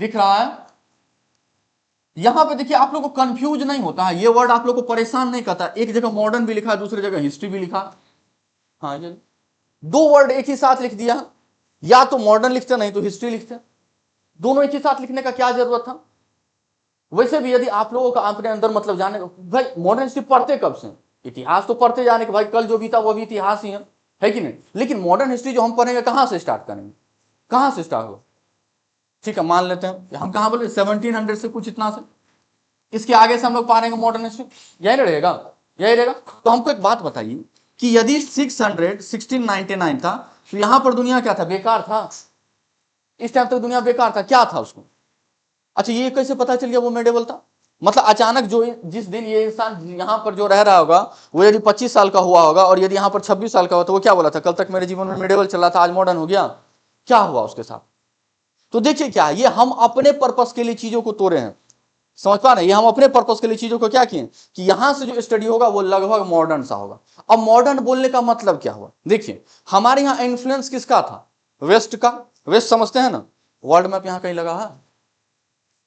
दिख रहा है? यहां पे देखिए आप लोग को कंफ्यूज नहीं होता है, ये वर्ड आप लोग को परेशान नहीं करता। एक जगह मॉडर्न भी लिखा है, दूसरी जगह हिस्ट्री भी लिखा। हाँ, ये दो वर्ड एक ही साथ लिख दिया, या तो मॉडर्न लिखते नहीं तो हिस्ट्री लिखते। दोनों एक ही साथ लिखने का क्या जरूरत था? वैसे भी यदि आप लोगों का अपने अंदर मतलब जाने, भाई मॉडर्न हिस्ट्री पढ़ते कब से? इतिहास तो पढ़ते जाने के भाई, कल जो बीता वो भी इतिहास ही है कि नहीं? लेकिन मॉडर्न हिस्ट्री जो हम पढ़ेंगे कहां से स्टार्ट करेंगे, कहां से स्टार्ट होगा? ठीक है, मान लेते हैं हम कहां बोले 1700 से कुछ इतना से, इसके आगे से हम लोग पढ़ेंगे मॉडर्न हिस्ट्री, यही रहेगा, यही रहेगा। तो हमको एक बात बताइए कि यदि 1699 था तो यहां पर दुनिया क्या था? बेकार था। इस टाइम तक दुनिया बेकार था, क्या था उसको? अच्छा, ये कैसे पता चल गया वो मेडिवल था? मतलब अचानक जो जिस दिन ये इंसान यहां पर जो रह रहा होगा वो यदि 25 साल का हुआ होगा, और यदि यहां पर 26 साल का हुआ, तो वो क्या बोला था? कल तक मेरे जीवन में मेडिवल चला था, आज मॉडर्न हो गया। क्या हुआ उसके साथ? तो देखिए क्या, ये हम अपने पर्पस के लिए चीजों को तोड़े हैं, समझ पा रहे हैं? ये हम अपने पर्पस के लिए चीजों को क्या किए कि यहां से जो स्टडी होगा वो लगभग मॉडर्न सा होगा। अब मॉडर्न बोलने का मतलब क्या हुआ? देखिए हमारे यहाँ इन्फ्लुएंस किसका था? वेस्ट का। वेस्ट समझते हैं ना? वर्ल्ड मैप यहां कहीं लगा है?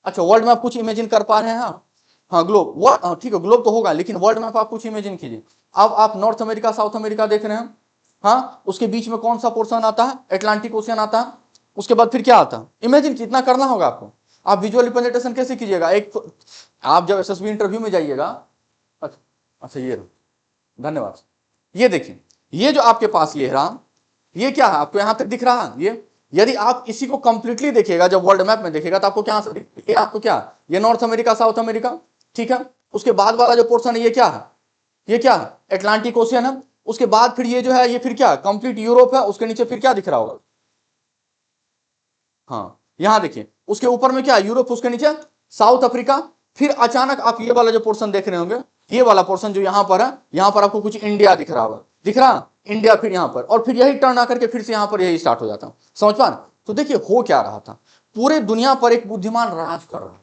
अच्छा, वर्ल्ड मैप कुछ इमेजिन कर पा रहे हैं आप? हाँ, ग्लोब, ठीक है, ग्लोब तो होगा, लेकिन वर्ल्ड मैप आप कुछ इमेजिन कीजिए। अब आप नॉर्थ अमेरिका साउथ अमेरिका देख रहे हैं, हाँ, उसके बीच में कौन सा पोर्शन आता है? अटलांटिक ओशियन आता है। उसके बाद फिर क्या आता है? इमेजिन कितना करना होगा आपको। आप विजुअल रिप्रेजेंटेशन कैसे कीजिएगा? एक तो आप जब एसएसबी इंटरव्यू में जाइएगा, अच्छा अच्छा, ये धन्यवाद। ये देखिए, ये जो आपके पास ये रहा, ये क्या है? आपको यहां तक दिख रहा है? ये यदि आप इसी को कंप्लीटली देखिएगा, जब वर्ल्ड मैप में देखिएगा तो आपको क्या ये आपको क्या, ये नॉर्थ अमेरिका साउथ अमेरिका, ठीक है। उसके बाद वाला जो पोर्शन है ये क्या है? ये क्या है? अटलांटिक ओशियन है। उसके बाद फिर ये जो है ये फिर क्या, कंप्लीट यूरोप है। उसके नीचे फिर क्या दिख रहा होगा? हाँ, यहां देखिए, उसके ऊपर में क्या, यूरोप, उसके नीचे साउथ अफ्रीका। फिर अचानक आप ये वाला जो पोर्शन देख रहे होंगे, ये वाला पोर्शन जो यहां पर है, यहां पर आपको कुछ इंडिया दिख रहा होगा, दिख रहा इंडिया, फिर यहां पर, और फिर यही टर्न आकर के फिर से यहां पर यही स्टार्ट हो जाता है, समझ पा रहे? तो देखिए हो क्या रहा था, पूरे दुनिया पर एक बुद्धिमान राज कर रहा था,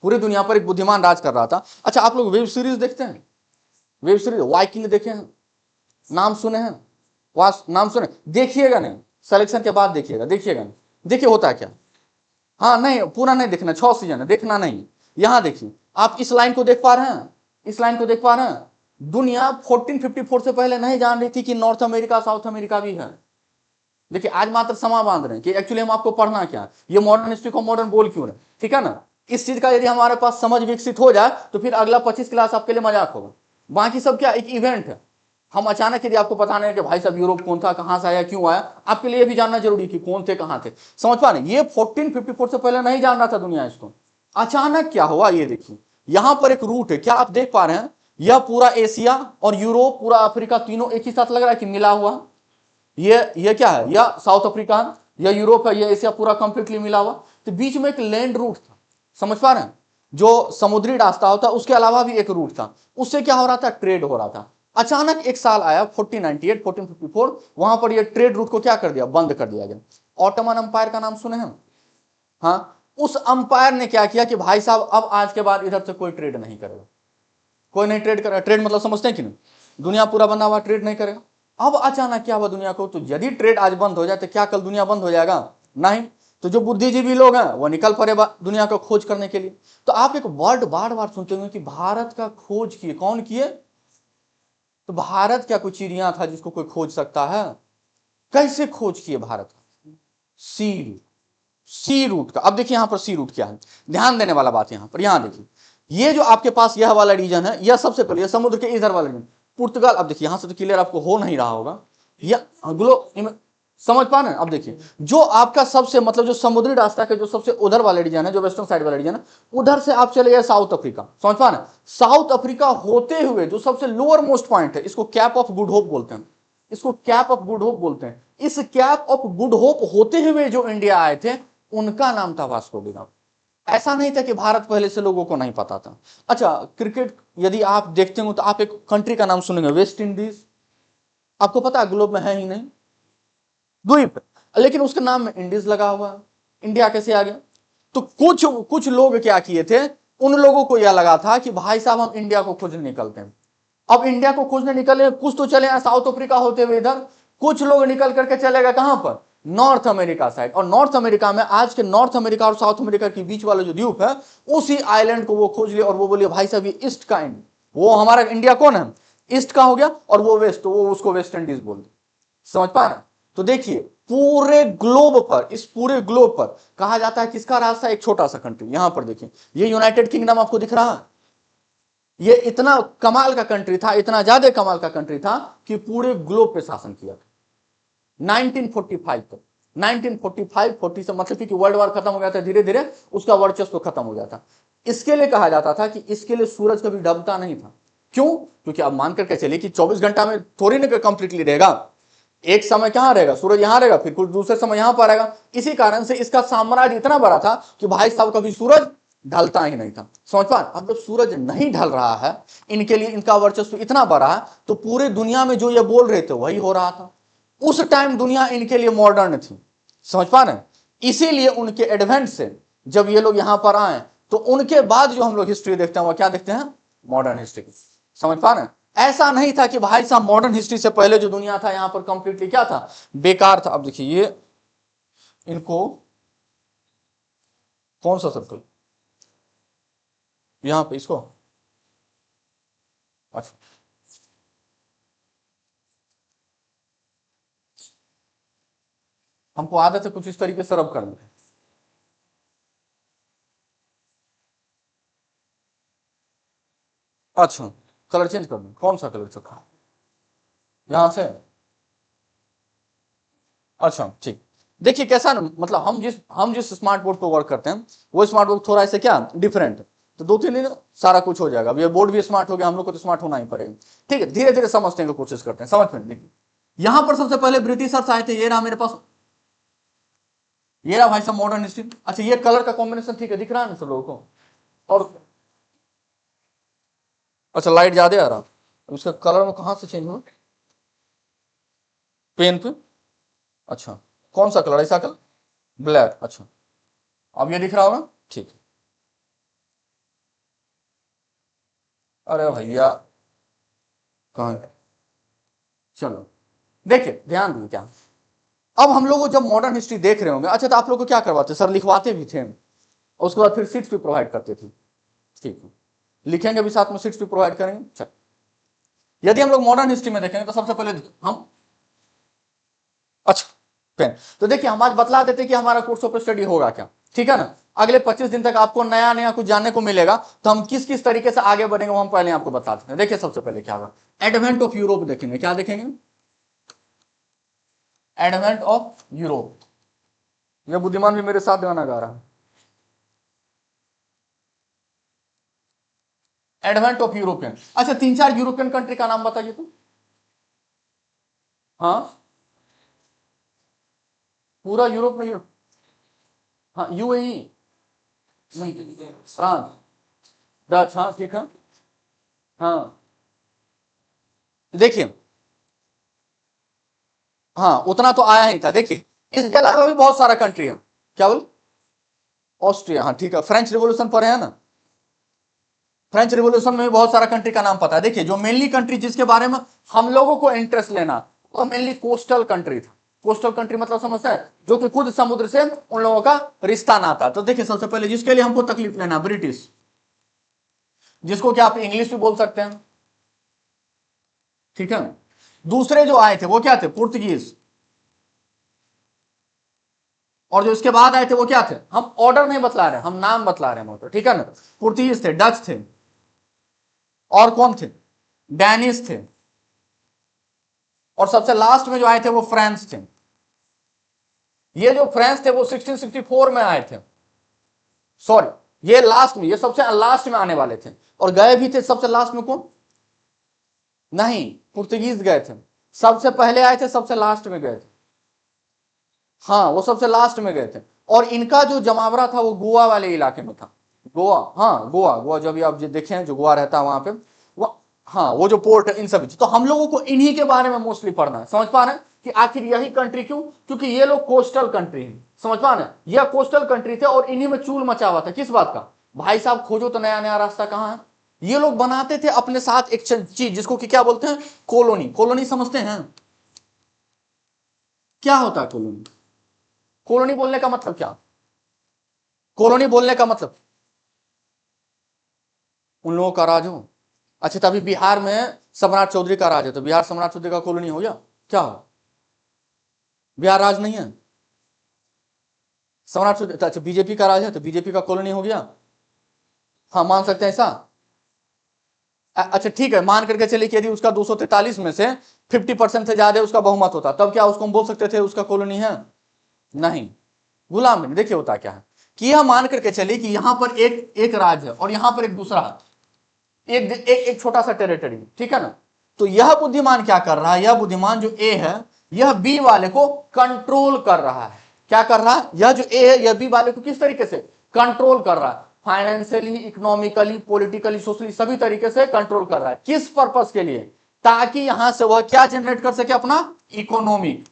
पूरी दुनिया पर एक बुद्धिमान राज कर रहा था। अच्छा, आप लोग वेब सीरीज देखते हैं? वेब सीरीज वाइकिंग देखे हैं? नाम सुने हैं? नाम सुने, देखिएगा नहीं, सिलेक्शन के बाद देखिएगा, देखिएगा नहीं। देखिए होता क्या, हाँ नहीं, पूरा नहीं देखना, 6 सीजन है, देखना नहीं। यहां देखिए, आप इस लाइन को देख पा रहे हैं? इस लाइन को देख पा रहे हैं? दुनिया 1454 से पहले नहीं जान रही थी कि नॉर्थ अमेरिका साउथ अमेरिका भी है। देखिए आज मात्र समा बांध रहे हैं कि एक्चुअली हम आपको पढ़ना क्या, ये मॉडर्न हिस्ट्री को मॉडर्न बोल क्यों रहे, ठीक है ना? इस चीज का यदि हमारे पास समझ विकसित हो जाए तो फिर अगला 25 क्लास आपके लिए मजाक होगा। बाकी सब क्या, एक इवेंट है। हम अचानक यदि आपको बताने हैं कि भाई साहब यूरोप कौन था, कहां से आया, क्यों आया, आपके लिए भी जानना जरूरी कि कौन थे, कहां थे, समझ पा रहे? ये 1454 से पहले नहीं जान रहा था दुनिया इसको। अचानक क्या हुआ, ये देखिए यहां पर एक रूट है, क्या आप देख पा रहे हैं? यह पूरा एशिया और यूरोप, पूरा अफ्रीका, तीनों एक ही साथ लग रहा है कि मिला हुआ। ये क्या है? यह साउथ अफ्रीका है, यह यूरोप है, यह एशिया, पूरा कंप्लीटली मिला हुआ। तो बीच में एक लैंड रूट था, समझ पा रहे हैं? जो समुद्री रास्ता होता है उसके अलावा भी एक रूट था, उससे क्या हो रहा था? ट्रेड हो रहा था। अचानक एक साल आया 1498 1454, वहां पर ये ट्रेड रूट को क्या कर दिया? बंद कर दिया गया। ऑटोमन अंपायर का नाम सुने हैं? हाँ, उस अंपायर ने क्या किया कि भाई साहब अब आज के बाद इधर से कोई ट्रेड नहीं करेगा, कोई नहीं ट्रेड करेगा। ट्रेड मतलब समझते हैं कि नहीं? दुनिया पूरा बंधा हुआ, ट्रेड नहीं करेगा। अब अचानक क्या हुआ दुनिया को, तो यदि ट्रेड आज बंद हो जाए तो क्या कल दुनिया बंद हो जाएगा? नहीं। तो जो बुद्धिजीवी लोग हैं वो निकल पड़े दुनिया को खोज करने के लिए। तो आप एक वर्ड बार बार सुनते होंगे कि भारत का खोज किए, कौन किए? तो भारत क्या कोई चिड़िया था जिसको कोई खोज सकता है? कैसे खोज किए भारत का? सी रूट, सी रूट का। अब देखिए यहां पर सी रूट क्या है, ध्यान देने वाला बात यहां पर, यहां देखिए ये जो आपके पास यह वाला रीजन है, यह सबसे पहले समुद्र के इधर वाला रीजन पुर्तगाल। अब देखिए यहां से तो क्लियर आपको हो नहीं रहा होगा, या समझ पा रहे हैं? अब देखिए जो आपका सबसे मतलब जो समुद्री रास्ता के जो सबसे उधर वाले रीजन है, जो वेस्टर्न साइड वाला रीजन है, उधर से आप चले गए साउथ अफ्रीका, समझ पा रहे हैं? साउथ अफ्रीका होते हुए जो सबसे लोअर मोस्ट पॉइंट है, इसको कैप ऑफ गुड होप बोलते हैं, इसको कैप ऑफ गुड होप बोलते हैं। इस कैप ऑफ गुड होप होते हुए जो इंडिया आए थे उनका नाम था वास्को डी गामा। ऐसा नहीं था कि भारत पहले से लोगों को नहीं पता था। अच्छा, क्रिकेट यदि आप देखते हो तो आप एक कंट्री का नाम सुनेंगे, वेस्ट इंडीज। आपको पता है ग्लोब में है ही नहीं, द्वीप, लेकिन उसके नाम में इंडीज लगा हुआ है। इंडिया कैसे आ गया? तो कुछ कुछ लोग क्या किए थे, उन लोगों को यह लगा था कि भाई साहब हम इंडिया को खोजने निकलते हैं। अब इंडिया को खोजने निकले, कुछ तो चले साउथ अफ्रीका होते हुए इधर, कुछ लोग निकल करके चले गए कहां पर? North America side. और नॉर्थ अमेरिका में, आज के नॉर्थ अमेरिका और साउथ अमेरिका के बीच वाला जो द्वीप है, उसी आइलैंड को वो खोज लिया और वो बोलिए भाई साहब ये ईस्ट का एंड, वो हमारा इंडिया कौन है, ईस्ट का हो गया, और वो वेस्ट, तो वो उसको वेस्ट इंडीज बोलते। समझ पा रहे हैं? तो देखिए पूरे ग्लोब पर, इस पूरे ग्लोब पर कहा जाता है किसका राज था, एक छोटा सा कंट्री। यहां पर देखिए ये यूनाइटेड किंगडम आपको दिख रहा है, ये इतना कमाल का कंट्री था, इतना ज्यादा कमाल का कंट्री था कि पूरे ग्लोब पे शासन किया था 1945 तक। 1945 40 से मतलब कि वर्ल्ड वार खत्म हो गया था, धीरे धीरे उसका वर्चस्व खत्म हो गया था। इसके लिए कहा जाता था कि इसके लिए सूरज कभी डूबता नहीं था। क्यों? क्योंकि आप मान करके चलिए कि 24 घंटा में थोड़ी ना कंप्लीटली रहेगा, एक समय कहां रहेगा, सूरज यहां रहेगा, फिर कुछ दूसरे समय यहां पर आएगा। इसी कारण से इसका साम्राज्य इतना बड़ा था कि भाई साहब कभी सूरज ढलता ही नहीं था। समझ पा? अब जब सूरज नहीं ढल रहा है, इनके लिए इनका वर्चस्व इतना बड़ा है, तो पूरे दुनिया में जो ये बोल रहे थे वही हो रहा था। उस टाइम दुनिया इनके लिए मॉडर्न थी। समझ पा रहे हैं? इसीलिए उनके एडवेंट से जब ये लोग यहां पर आए, तो उनके बाद जो हम लोग हिस्ट्री देखते हैं वो क्या देखते हैं, मॉडर्न हिस्ट्री। समझ पा रहे हैं? ऐसा नहीं था कि भाई साहब मॉडर्न हिस्ट्री से पहले जो दुनिया था यहां पर कंप्लीटली क्या था, बेकार था। अब देखिए ये इनको कौन सा सर्कल, यहां पे इसको, अच्छा हमको आदत है कुछ इस तरीके से रब करने। अच्छा कलर चेंज कर दूं, कौन सा कलर चखा, यहां से, अच्छा ठीक। देखिए कैसा ना, मतलब हम जिस स्मार्ट बोर्ड पर वर्क करते हैं वो स्मार्ट बोर्ड थोड़ा ऐसे क्या डिफरेंट है, तो 2-3 दिन सारा कुछ हो जाएगा। अब ये बोर्ड भी स्मार्ट हो गया, हम लोग को तो स्मार्ट होना ही पड़ेगा। ठीक है, धीरे धीरे समझने की कोशिश करते हैं, समझ में। देखिए यहां पर सबसे पहले ब्रिटिशर्स आए थे, ये रहा मेरे पास, ये रहा भाई साहब मॉडर्न हिस्ट्री। अच्छा ये कलर का कॉम्बिनेशन ठीक है, दिख रहा है ना सब लोगों को? और अच्छा लाइट ज्यादा आ रहा, उसका कलर में कहां से चेंज हुआ, पेन पे, अच्छा कौन सा कलर, ऐसा कलर, ब्लैक, अच्छा अब ये दिख रहा होगा, ठीक है। अरे भैया कहाँ है? चलो देखिए ध्यान दीजिए क्या, अब हम लोग जब मॉडर्न हिस्ट्री देख रहे होंगे, अच्छा तो आप लोग को क्या करवाते, सर लिखवाते भी थे और उसके बाद फिर सीट्स भी प्रोवाइड करते थे, ठीक है, लिखेंगे भी साथ में, सीट्स भी प्रोवाइड करेंगे। चल यदि हम लोग मॉडर्न हिस्ट्री में देखेंगे तो सबसे पहले हम, अच्छा पेन, तो देखिए हम आज बतला देते कि हमारा कोर्स ऑफ स्टडी होगा क्या, ठीक है ना। अगले 25 दिन तक आपको नया नया कुछ जानने को मिलेगा, तो हम किस किस तरीके से आगे बढ़ेंगे वो हम पहले आपको बताते हैं। देखिए सबसे पहले क्या होगा, एडवेंट ऑफ यूरोप देखेंगे, क्या देखेंगे, एडवेंट ऑफ यूरोप। यह बुद्धिमान भी मेरे साथ गाना गा रहा है। एडवेंट ऑफ यूरोपियन, अच्छा 3-4 यूरोपियन कंट्री का नाम बताइए तो। हाँ पूरा यूरोप में, यूरोप, हाँ यूएई, फ्रांस, डच, हाँ ठीक है, हाँ देखिए, हाँ उतना तो आया ही था। देखिए इसके अलावा भी बहुत सारा कंट्री है, क्या बोल, ऑस्ट्रिया, हाँ ठीक है, फ्रेंच रिवोल्यूशन पर है ना, फ्रेंच रिवोल्यूशन में भी बहुत सारा कंट्री का नाम पता है। देखिए जो मेनली कंट्री जिसके बारे में हम लोगों को इंटरेस्ट लेना, वो मेनली कोस्टल कंट्री था। कोस्टल कंट्री मतलब समझता है, जो कि खुद समुद्र से उन लोगों का रिश्ता नाता। तो देखिए सबसे पहले जिसके लिए हमको तकलीफ लेना, ब्रिटिश, जिसको कि आप इंग्लिश भी बोल सकते हैं, ठीक है। दूसरे जो आए थे वो क्या थे, पुर्तगीज, और जो इसके बाद आए थे वो क्या थे, हम ऑर्डर नहीं बतला रहे, हम नाम बतला रहे हैं, ठीक है ना। पुर्तगीज थे, डच थे, और कौन थे, डैनिश थे, और सबसे लास्ट में जो आए थे वो फ्रांस थे। ये जो फ्रांस थे वो 1664 में आए थे, सॉरी ये लास्ट में, ये सबसे लास्ट में आने वाले थे, और गए भी थे सबसे लास्ट में कौन, नहीं पुर्तगीज गए थे, सबसे पहले आए थे सबसे लास्ट में गए थे, हाँ वो सबसे लास्ट में गए थे। और इनका जो जमावड़ा था वो गोवा वाले इलाके में था, गोवा, हाँ गोवा, गोवा जब भी आप देखें जो गोवा रहता है वहां पे, वो, हाँ वो जो पोर्ट है, इन सब, तो हम लोगों को इन्हीं के बारे में मोस्टली पढ़ना है। समझ पा रहे हैं कि आखिर यही कंट्री क्यों, क्योंकि ये लोग कोस्टल कंट्री है। समझ पा रहे हैं, ये कोस्टल कंट्री थे और इन्हीं में चूल मचा हुआ था, किस बात का, भाई साहब खोजो तो नया नया रास्ता कहां है। ये लोग बनाते थे अपने साथ एक चीज जिसको कि क्या बोलते हैं, कॉलोनी। कॉलोनी समझते हैं क्या होता है कॉलोनी, कॉलोनी बोलने का मतलब क्या? कॉलोनी बोलने का मतलब उन लोगों का राज हो। अच्छा, तभी बिहार में सम्राट चौधरी का राज है, तो बिहार सम्राट चौधरी का कॉलोनी हो गया क्या? हो, बिहार राज नहीं है, सम्राट चौधरी। अच्छा, बीजेपी का राज है तो बीजेपी का कॉलोनी हो गया। हाँ, मान सकते हैं ऐसा। अच्छा ठीक है, मान करके चलिए कि यदि उसका 243 में से 50% से ज्यादा उसका बहुमत होता, तब क्या उसको हम बोल सकते थे उसका कॉलोनी है? नहीं, गुलाम नहीं। देखिए होता क्या है कि यह मान करके चलिए कि यहां पर एक एक राज्य है और यहां पर एक दूसरा, एक छोटा सा टेरिटरी, ठीक है ना। तो यह बुद्धिमान क्या कर रहा है, यह बुद्धिमान जो ए है यह बी वाले को कंट्रोल कर रहा है। क्या कर रहा है? यह जो ए है यह बी वाले को किस तरीके से कंट्रोल कर रहा है? फाइनेंशियली, इकोनॉमिकली, पॉलिटिकली, सोशली, सभी तरीके से कंट्रोल कर रहा है। किस पर्पस के लिए? ताकि यहां से वह क्या जनरेट कर सके? अपना इकोनॉमिक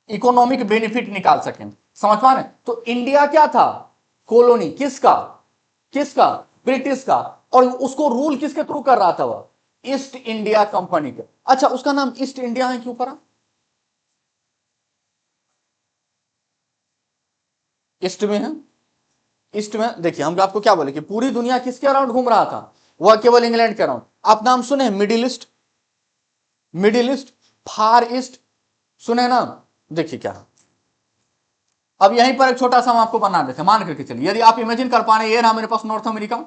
इकोनॉमिक बेनिफिट निकाल सके। समझ पा रहे? तो इंडिया क्या था? कॉलोनी। किसका? किसका? ब्रिटिश का। और उसको रूल किसके थ्रू कर रहा था? वह ईस्ट इंडिया कंपनी के। अच्छा, उसका नाम ईस्ट इंडिया है क्यों पड़ा? ईस्ट में है। ईस्ट में देखिए, हम आपको क्या बोले कि पूरी दुनिया किसके अराउंड घूम रहा था? वह केवल इंग्लैंड के अराउंड। आप नाम सुने मिडिल ईस्ट? मिडिल ईस्ट, फार ईस्ट, सुने ना? देखिए क्या है। अब यहीं पर एक छोटा सा हम आपको बना देते हैं। मान करके चलिए, यदि आप इमेजिन कर पा रहे हैं, ये रहा मेरे पास नॉर्थ अमेरिका,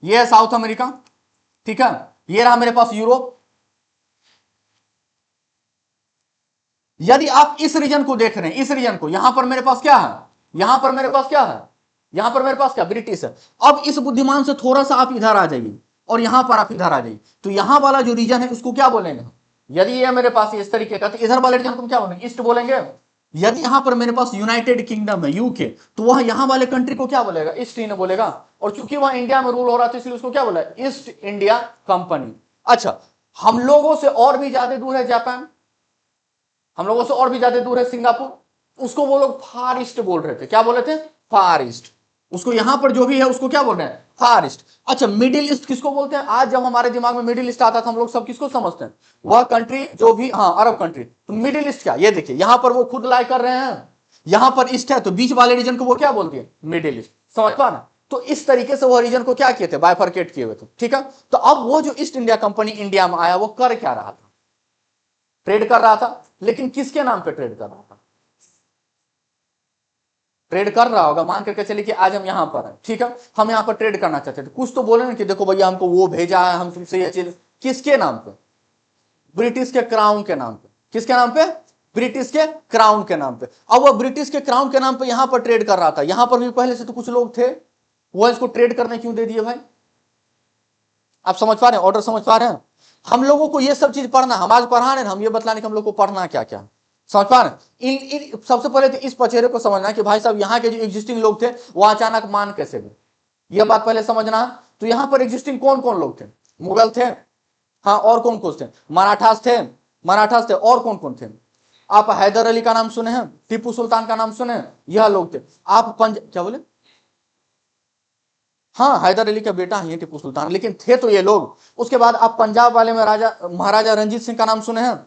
ये है साउथ अमेरिका, ठीक है, ये रहा मेरे पास यूरोप। यदि आप इस रीजन को देख रहे हैं, इस रीजन को, यहां पर मेरे पास क्या है? यहां पर मेरे पास क्या है? यहां पर मेरे पास क्या? ब्रिटिश है। अब इस बुद्धिमान से थोड़ा सा आप इधर आ जाइए और यहां पर आप इधर आ जाइए, तो यहां वाला जो रीजन है उसको क्या बोलेंगे? यदि ये मेरे पास इस तरीके का, तो इधर वाले रीजन को क्या बोलेंगे? ईस्ट बोलेंगे। यदि यहां पर मेरे पास यूनाइटेड किंगडम है, यूके, तो वह यहां वाले कंट्री को क्या बोलेगा? ईस्ट इंडिया बोलेगा। और चूंकि वह इंडिया में रूल हो रहा था, इसलिए उसको क्या बोला? East India company. अच्छा, हम लोगों से और भी ज्यादा दूर है जापान, हम लोगों से और भी ज्यादा दूर है सिंगापुर, उसको वो लोग फार ईस्ट बोल रहे थे। क्या बोले थे? फार ईस्ट। उसको यहां पर जो भी है उसको क्या बोल रहे हैं? फार ईस्ट। अच्छा, मिडिल ईस्ट किसको बोलते हैं? आज जब हमारे दिमाग में मिडिल ईस्ट आता था, हम लोग सब किसको समझते हैं? वह कंट्री जो भी, हाँ, अरब कंट्री। तो मिडिल ईस्ट क्या? ये देखिए, यहां पर वो खुद लाई कर रहे हैं, यहां पर ईस्ट है, तो बीच वाले रीजन को वो क्या बोलती है? Middle east. समझ पा ना? तो इस तरीके से वो रीजन को क्या किए थे? बाइफरकेट किए हुए थे, ठीक है। तो अब वो जो ईस्ट इंडिया कंपनी इंडिया में आया, वो कर क्या रहा था? ट्रेड कर रहा था, लेकिन किसके नाम पे ट्रेड कर रहा था? ट्रेड कर रहा होगा, मान करके चलिए कि आज हम यहां पर हैं, ठीक है, हम यहां पर ट्रेड करना चाहते थे, कुछ तो बोले ना कि देखो भैया हमको वो भेजा है, हम तुमसे ये चीज। किसके नाम पे? ब्रिटिश के क्राउन के नाम पे। किसके नाम पे? ब्रिटिश के क्राउन के नाम पे। अब वह ब्रिटिश के क्राउन के नाम पे यहां पर ट्रेड कर रहा था। यहां पर भी पहले से तो कुछ लोग थे, वो इसको ट्रेड करने क्यों दे दिए भाई? आप समझ पा रहे हैं? ऑर्डर समझ पा रहे हैं? हम लोगों को ये सब चीज पढ़ना, हम आज पढ़ा रहे हैं, हम ये बतलाने कि हम लोग को पढ़ना क्या क्या। समझ पा रहे हैं? सबसे पहले तो इस पचेरे को समझना कि भाई साहब यहाँ के जो एग्जिस्टिंग लोग थे वो अचानक मान कैसे गए, ये बात पहले समझना। तो यहाँ पर एग्जिस्टिंग कौन कौन लोग थे? मुगल थे, हाँ, और कौन कौन थे? मराठास थे, मराठास थे, और कौन कौन थे? आप हैदर अली का नाम सुने हैं? टीपू सुल्तान का नाम सुने हैं? यह लोग थे। आप क्या बोले? हाँ, हैदर अली का बेटा है टीपू सुल्तान, लेकिन थे तो ये लोग। उसके बाद आप पंजाब वाले में राजा महाराजा रंजीत सिंह का नाम सुने हैं?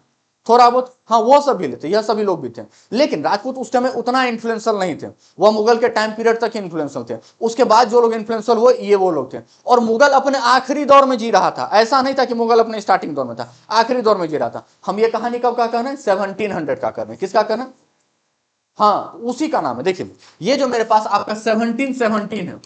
थोड़ा बहुत, हाँ, वो सब भी लेते, यह सभी लोग भी थे। लेकिन राजपूत उस टाइम में उतना इन्फ्लुएंशियल नहीं थे, वह मुगल के टाइम पीरियड तक इन्फ्लुएंशियल थे। उसके बाद जो लोग इन्फ्लुएंशियल हुए, ये वो लोग थे। और मुगल अपने आखिरी दौर में जी रहा था, ऐसा नहीं था कि मुगल अपने स्टार्टिंग दौर में था, आखिरी दौर में जी रहा था। हम ये कहानी कब का कहना है? 1700 का कहना है। किसका कहना? हाँ, उसी का नाम है। देखिए, ये जो मेरे पास आपका 1717 है,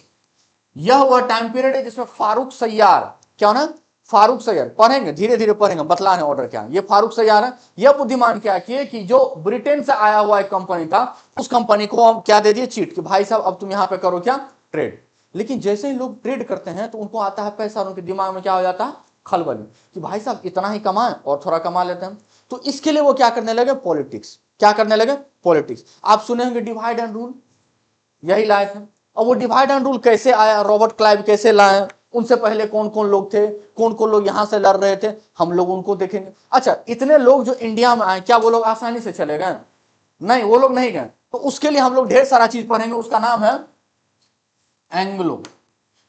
यह वह टाइम पीरियड है जिसमें फारूक सैयार, क्या ना, फारूक सैयार, पढ़ेंगे धीरे धीरे पढ़ेंगे, बतलाने ऑर्डर क्या है। ये फारूक सैयार है। यह बुद्धिमान क्या किए कि जो ब्रिटेन से आया हुआ एक कंपनी था, उस कंपनी को हम क्या दे दिए? चीट, कि भाई साहब अब तुम यहां पे करो क्या? ट्रेड। लेकिन जैसे ही लोग ट्रेड करते हैं तो उनको आता है पैसा, और उनके दिमाग में क्या हो जाता है? खलबली, कि भाई साहब इतना ही कमाएं और थोड़ा कमा लेते हैं। तो इसके लिए वो क्या करने लगे? पॉलिटिक्स। क्या करने लगे? पॉलिटिक्स। आप सुने होंगे डिवाइड एंड रूल, यही लाए थे। और वो डिवाइड एंड रूल कैसे आया, रॉबर्ट क्लाइव कैसे लाए, उनसे पहले कौन कौन लोग थे, कौन कौन लोग यहां से लड़ रहे थे, हम लोग उनको देखेंगे। अच्छा, इतने लोग जो इंडिया में आए, क्या वो लोग आसानी से चले गए? नहीं, वो लोग नहीं गए। तो उसके लिए हम लोग ढेर सारा चीज पढ़ेंगे, उसका नाम है एंग्लो।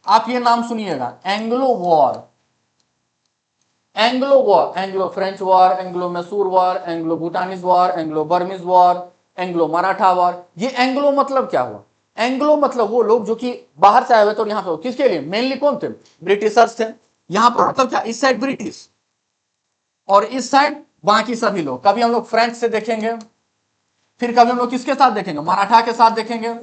आप ये नाम सुनिएगा, Anglo war. Anglo war, Anglo French war, Anglo Mysore war, Anglo भूटानीज war, Anglo Burmese war, Anglo Maratha war. ये एंग्लो मतलब क्या हुआ? एंग्लो मतलब वो लोग जो कि बाहर से आए हुए थे और यहाँ पे किसके लिए? मेनली कौन थे? ब्रिटिशर्स थे। यहाँ पर मतलब क्या, इस साइड ब्रिटिश और इस साइड बाकी सभी लोग। कभी हम लोग फ्रेंच से देखेंगे, फिर कभी हम लोग किसके साथ देखेंगे? मराठा के साथ देखेंगे,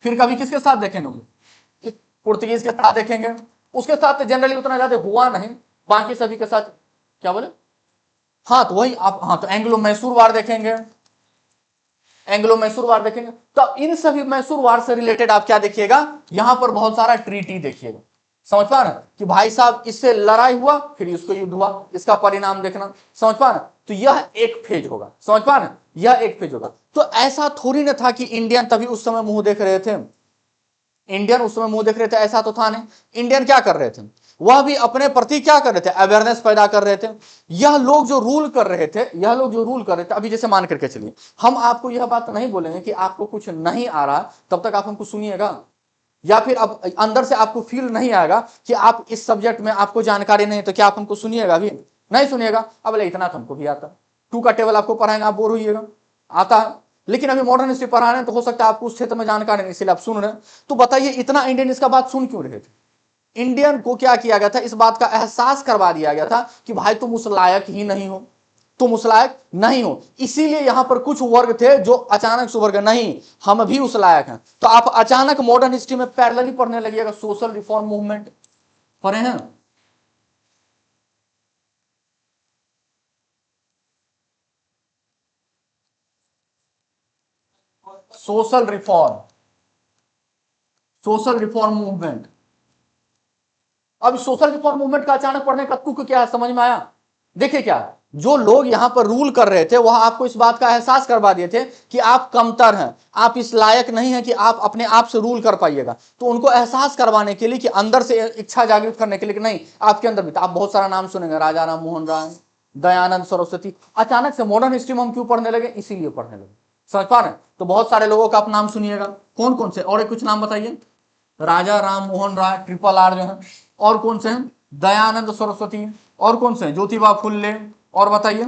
फिर कभी किसके साथ देखेंगे? पुर्तगीज के साथ देखेंगे। उसके साथ जनरली उतना ज्यादा हुआ नहीं, बाकी सभी के साथ। क्या बोले? हाँ तो वही आप, हाँ तो एंग्लो मैसूर वार देखेंगे, एंग्लो मैसूर वार देखेंगे। तो इन सभी मैसूर वार से रिलेटेड आप क्या देखिएगा? यहां पर बहुत सारा ट्रीटी देखिएगा। समझ पा रहे कि भाई साहब इससे लड़ाई हुआ, फिर इसको युद्ध हुआ, इसका परिणाम देखना। समझ पा रहे? तो यह एक फेज होगा। समझ पा रहे? यह एक फेज होगा। तो ऐसा थोड़ी ना था कि इंडियन तभी उस समय मुंह देख रहे थे। इंडियन उस समय मुंह देख रहे थे ऐसा तो था नहीं। इंडियन क्या कर रहे थे? वह भी अपने प्रति क्या कर रहे थे? अवेयरनेस पैदा कर रहे थे। यह लोग जो रूल कर रहे थे, यह लोग जो रूल कर रहे थे, अभी जैसे मान करके चलिए, हम आपको यह बात नहीं बोलेंगे कि आपको कुछ नहीं आ रहा तब तक आप हमको सुनिएगा, या फिर अब अंदर से आपको फील नहीं आएगा कि आप इस सब्जेक्ट में आपको जानकारी नहीं, तो क्या आप हमको सुनिएगा? भी नहीं सुनिएगा। अब इतना तो हमको भी आता, टू का टेबल आपको पढ़ाएंगे, आप बोर होइएगा, आता है। लेकिन अभी मॉडर्न हिस्ट्री पढ़ा रहे हैं तो हो सकता है आपको उस क्षेत्र में जानकारी नहीं, इसलिए आप सुन रहे हैं। तो बताइए इतना इंडियन इसका बात सुन क्यों रहे थे? इंडियन को क्या किया गया था? इस बात का एहसास करवा दिया गया था कि भाई तुम उस लायक ही नहीं हो, तुम उस लायक नहीं हो। इसीलिए यहां पर कुछ वर्ग थे जो अचानक से वर्ग नहीं, हम भी उस लायक हैं। तो आप अचानक मॉडर्न हिस्ट्री में पैरेलली पढ़ने लगिएगा सोशल रिफॉर्म मूवमेंट। पढ़े हैं? Social reform, social reform movement. अब सोशल रिफॉर्म मूवमेंट का अचानक पढ़ने का तुक क्या है, समझ में आया? देखिए क्या, जो लोग यहां पर रूल कर रहे थे वह आपको इस बात का एहसास करवा दिए थे कि आप कमतर हैं, आप इस लायक नहीं हैं कि आप अपने आप से रूल कर पाइएगा। तो उनको एहसास करवाने के लिए कि अंदर से इच्छा जागृत करने के लिए कि नहीं, आपके अंदर भी। तो आप बहुत सारा नाम सुनेंगे, राजा राम मोहन राय, दयानंद सरस्वती। अचानक से मॉडर्न हिस्ट्री में हम क्यों पढ़ने लगे? इसीलिए पढ़ने लगे। समझ पा रहे हैं? तो बहुत सारे लोगों का आप नाम सुनिएगा। कौन कौन से? और कुछ नाम बताइए। राजा राम मोहन राय, ट्रिपल आर जो है। और कौन से हैं? दयानंद सरस्वती। और कौन से हैं? ज्योतिबा फुल्ले। और बताइए।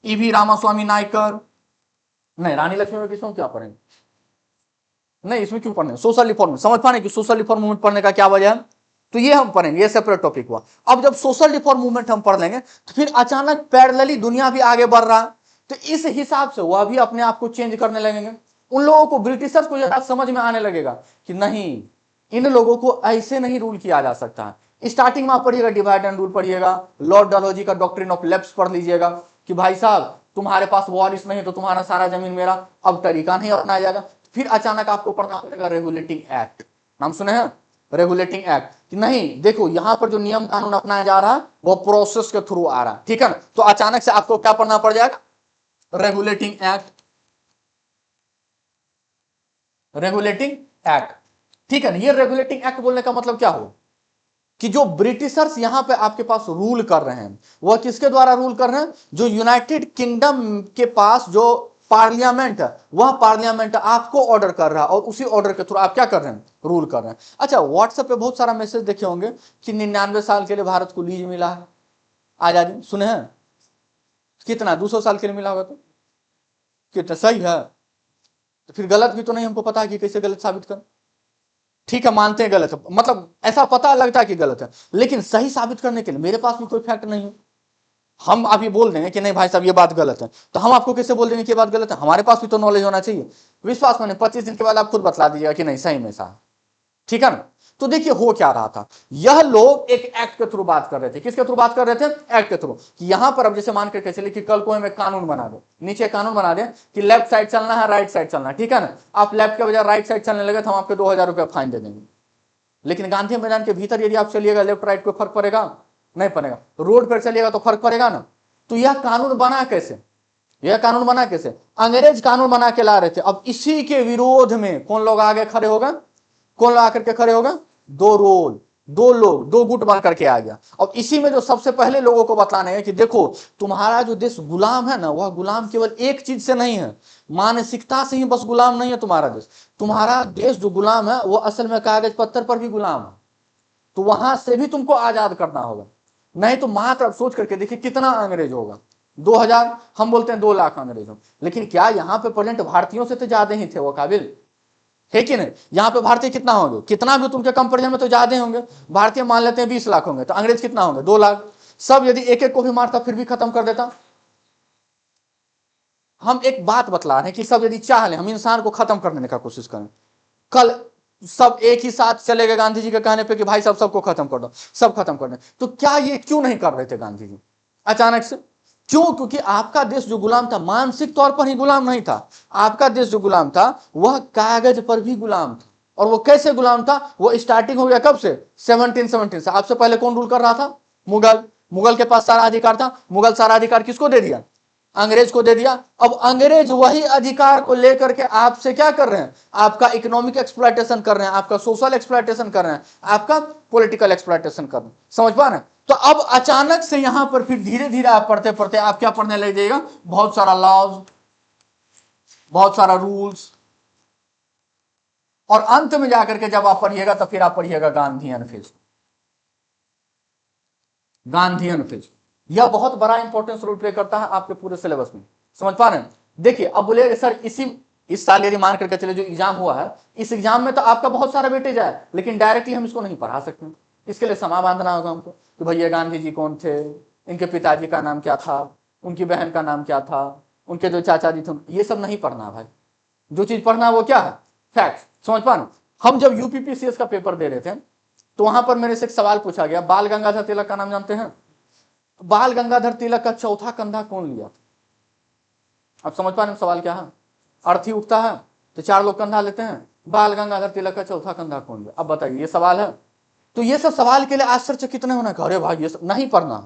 ईवी रामास्वामी नायकर। नहीं, रानी लक्ष्मीबाई किसमें क्या पढ़ेंगे? नहीं, इसमें क्यों पढ़ने? Social reform. समझ पाने कि सोशल रिफॉर्म मूवमेंट पढ़ने का क्या वजह है? तो ये हम पढ़ेंगे, ये सेपरेट टॉपिक हुआ। अब जब सोशल रिफॉर्म मूवमेंट हम पढ़ लेंगे तो फिर अचानक पैरेलली दुनिया भी आगे बढ़ रहा है, तो इस हिसाब से वह भी अपने आप को चेंज करने लगेंगे। उन लोगों को, ब्रिटिशर्स को जरा समझ में आने लगेगा कि नहीं, इन लोगों को ऐसे नहीं रूल किया जा सकता है। स्टार्टिंग में आप पढ़िएगा डिवाइड एंड रूल पढ़िएगा, लॉर्ड डलहौजी का डॉक्ट्रिन ऑफ लेफ्ट पढ़ लीजिएगा कि भाई साहब तुम्हारे पास वारिस नहीं तो तुम्हारा सारा जमीन मेरा, अब तरीका नहीं अपनाया जाएगा। फिर अचानक आपको पढ़ना पड़ेगा रेगुलेटिंग एक्ट। नाम सुने हैं? रेगुलेटिंग एक्ट कि नहीं देखो यहां पर जो नियम कानून अपनाया जा रहा है वो प्रोसेस के थ्रू आ रहा है, ठीक है ना। तो अचानक से आपको क्या पढ़ना पड़ जाएगा? रेगुलेटिंग एक्ट, रेगुलेटिंग एक्ट, ठीक है ना। ये रेगुलेटिंग एक्ट बोलने का मतलब क्या हो कि जो ब्रिटिशर्स यहां पे आपके पास रूल कर रहे हैं वह किसके द्वारा रूल कर रहे हैं? जो यूनाइटेड किंगडम के पास जो पार्लियामेंट है, वह पार्लियामेंट आपको ऑर्डर कर रहा है और उसी ऑर्डर के थ्रू आप क्या कर रहे हैं? रूल कर रहे हैं। अच्छा, व्हाट्सएप पे बहुत सारा मैसेज देखे होंगे कि 99 साल के लिए भारत को लीज मिला है आजादी, सुने हैं? कितना? 200 साल के लिए मिला होगा तो कितना सही है? तो फिर गलत भी तो नहीं, हमको पता है कि कैसे गलत साबित कर। ठीक है, मानते हैं गलत है, मतलब ऐसा पता लगता है कि गलत है, लेकिन सही साबित करने के लिए मेरे पास भी कोई फैक्ट नहीं है। हम अभी बोल देंगे कि नहीं भाई साहब ये बात गलत है, तो हम आपको कैसे बोल देंगे कि ये बात गलत है? हमारे पास भी तो नॉलेज होना चाहिए। विश्वास मैंने 25 दिन के बाद आप खुद बतला दीजिएगा कि नहीं सही में साहब, ठीक है ना। तो देखिए हो क्या रहा था, यह लोग एक एक्ट के थ्रू बात कर रहे थे। किसके थ्रू बात कर रहे थे? एक्ट के थ्रू। कि यहां पर अब जैसे मान के चलिए कि कल को हम एक कानून बना दो, नीचे कानून बना दे कि लेफ्ट साइड चलना है, राइट साइड चलना है, ठीक है ना। आप लेफ्ट के बजाय राइट साइड चलने लगे तो हम आपको 2000 रुपया फाइन दे देंगे। लेकिन गांधी मैदान के भीतर यदि आप चलिएगा लेफ्ट राइट को फर्क पड़ेगा? नहीं पड़ेगा। रोड पर चलिएगा तो फर्क पड़ेगा ना। तो यह कानून बना कैसे? यह कानून बना कैसे? अंग्रेज कानून बना के ला रहे थे। अब इसी के विरोध में कौन लोग आगे खड़े होगा? कौन लोग आकर के खड़े होगा? दो रोल, दो लोग, दो गुट बन करके आ गया। और इसी में जो सबसे पहले लोगों को बताना है कि देखो तुम्हारा जो देश गुलाम है ना, वह गुलाम केवल एक चीज से नहीं है, मानसिकता से ही बस गुलाम नहीं है तुम्हारा देश। तुम्हारा देश जो गुलाम है वो असल में कागज पत्थर पर भी गुलाम है। तो वहां से भी तुमको आजाद करना होगा, नहीं तो मात्र अब सोच करके देखिए कितना अंग्रेज होगा। 2000, हम बोलते हैं 2 लाख अंग्रेजों। लेकिन क्या यहाँ पे प्रेजेंट भारतीयों से तो ज्यादा ही थे वो काबिल, है कि नहीं? यहाँ पे भारतीय कितना होंगे, कितना भी तुमके कंपेरिजन में तो ज्यादा होंगे। भारतीय मान लेते हैं 20 लाख होंगे, तो अंग्रेज कितना होंगे, 2 लाख। सब यदि एक एक को भी मारता फिर भी खत्म कर देता। हम एक बात बतला रहे हैं कि सब यदि चाह ले हम इंसान को खत्म करने का कोशिश करें, कल सब एक ही साथ चले गए गांधी जी के कहने पे कि भाई सब सबको खत्म कर दो, सब खत्म कर दो, तो क्या ये क्यों नहीं कर रहे थे गांधी जी अचानक से? क्यों? क्योंकि आपका देश जो गुलाम था, मानसिक तौर पर ही गुलाम नहीं था, आपका देश जो गुलाम था वह कागज पर भी गुलाम था। और वो कैसे गुलाम था? वो स्टार्टिंग हो गया कब से, 1717 से। आपसे पहले कौन रूल कर रहा था? मुगल। मुगल के पास सारा अधिकार था। मुगल सारा अधिकार किसको दे दिया? अंग्रेज को दे दिया। अब अंग्रेज वही अधिकार को लेकर के आपसे क्या कर रहे हैं? आपका इकोनॉमिक एक्सप्लॉयटेशन कर रहे हैं, आपका सोशल एक्सप्लॉयटेशन कर रहे हैं, आपका पॉलिटिकल एक्सप्लॉयटेशन कर रहे हैं। समझ पा रहे हैं? तो अब अचानक से यहां पर फिर धीरे धीरे आप पढ़ते पढ़ते आप क्या पढ़ने लग जाइएगा? बहुत सारा लॉज, बहुत सारा रूल्स, और अंत में जाकर के जब आप पढ़िएगा तो फिर आप पढ़िएगा गांधीयन फिल्म। गांधीयन फिल्म यह बहुत बड़ा इंपॉर्टेंस रोल प्ले करता है आपके पूरे सिलेबस में। समझ पा रहे हैं? देखिए अब बोले सर इस साल यदि मान करके चले जो एग्जाम हुआ है, इस एग्जाम में तो आपका बहुत सारा वेटेज है, लेकिन डायरेक्टली हम इसको नहीं पढ़ा सकते। इसके लिए समा बांधना होगा हमको कि भैया गांधी जी कौन थे, इनके पिताजी का नाम क्या था, उनकी बहन का नाम क्या था, उनके जो चाचा जी थे, ये सब नहीं पढ़ना भाई। जो चीज पढ़ना वो क्या है? फैक्ट। समझ पा रहे? हम जब यूपीपीसीएस का पेपर दे रहे थे तो वहां पर मेरे से एक सवाल पूछा गया, बाल गंगाधर तिलक का नाम जानते हैं? बाल गंगाधर तिलक का चौथा कंधा कौन लिया था? अब समझ पा रहे सवाल क्या है? अर्थी उठता है तो 4 लोग कंधा लेते हैं, बाल गंगाधर तिलक का चौथा कंधा कौन लिया? अब बताइए, ये सवाल है? तो ये सब सवाल के लिए आश्चर्यचकित नहीं होना, अरे भाई ये सब नहीं पढ़ना।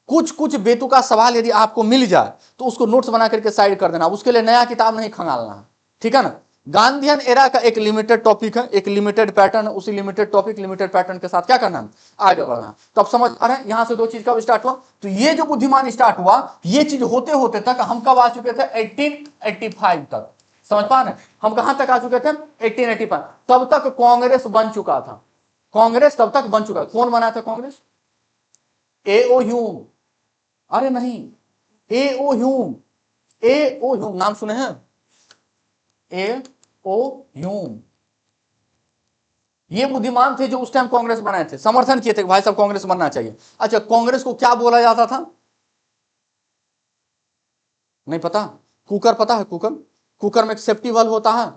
कुछ कुछ बेतुका सवाल यदि आपको मिल जाए तो उसको नोट्स बना करके साइड कर देना, उसके लिए नया किताब नहीं खंगालना, ठीक है ना? गांधीयन एरा का एक लिमिटेड टॉपिक है, एक लिमिटेड पैटर्न है, उसी लिमिटेड टॉपिक लिमिटेड पैटर्न के साथ क्या करना है? आगे बढ़ना। तो अब समझ आ रहे हैं यहां से 2 चीज कब स्टार्ट हुआ? तो ये जो बुद्धिमान स्टार्ट हुआ, ये चीज होते होते तक हम कब आ चुके थे? 1885 तक। समझ पा रहे? हम कहां तक आ चुके थे? 1885। तब तक कांग्रेस बन चुका था। कांग्रेस तब तक बन चुका। कौन बना था कांग्रेस? एओ ह्यूम। अरे नहीं, एओ ह्यूम। एओ ह्यूम नाम सुने हैं? एओ ह्यूम। ये बुद्धिमान थे जो उस टाइम कांग्रेस बनाए थे, समर्थन किए थे कि भाई साहब कांग्रेस बनना चाहिए। अच्छा, कांग्रेस को क्या बोला जाता था? नहीं पता? कुकर पता है? कुकर, कुकर में एक सेफ्टी वाल्व होता है।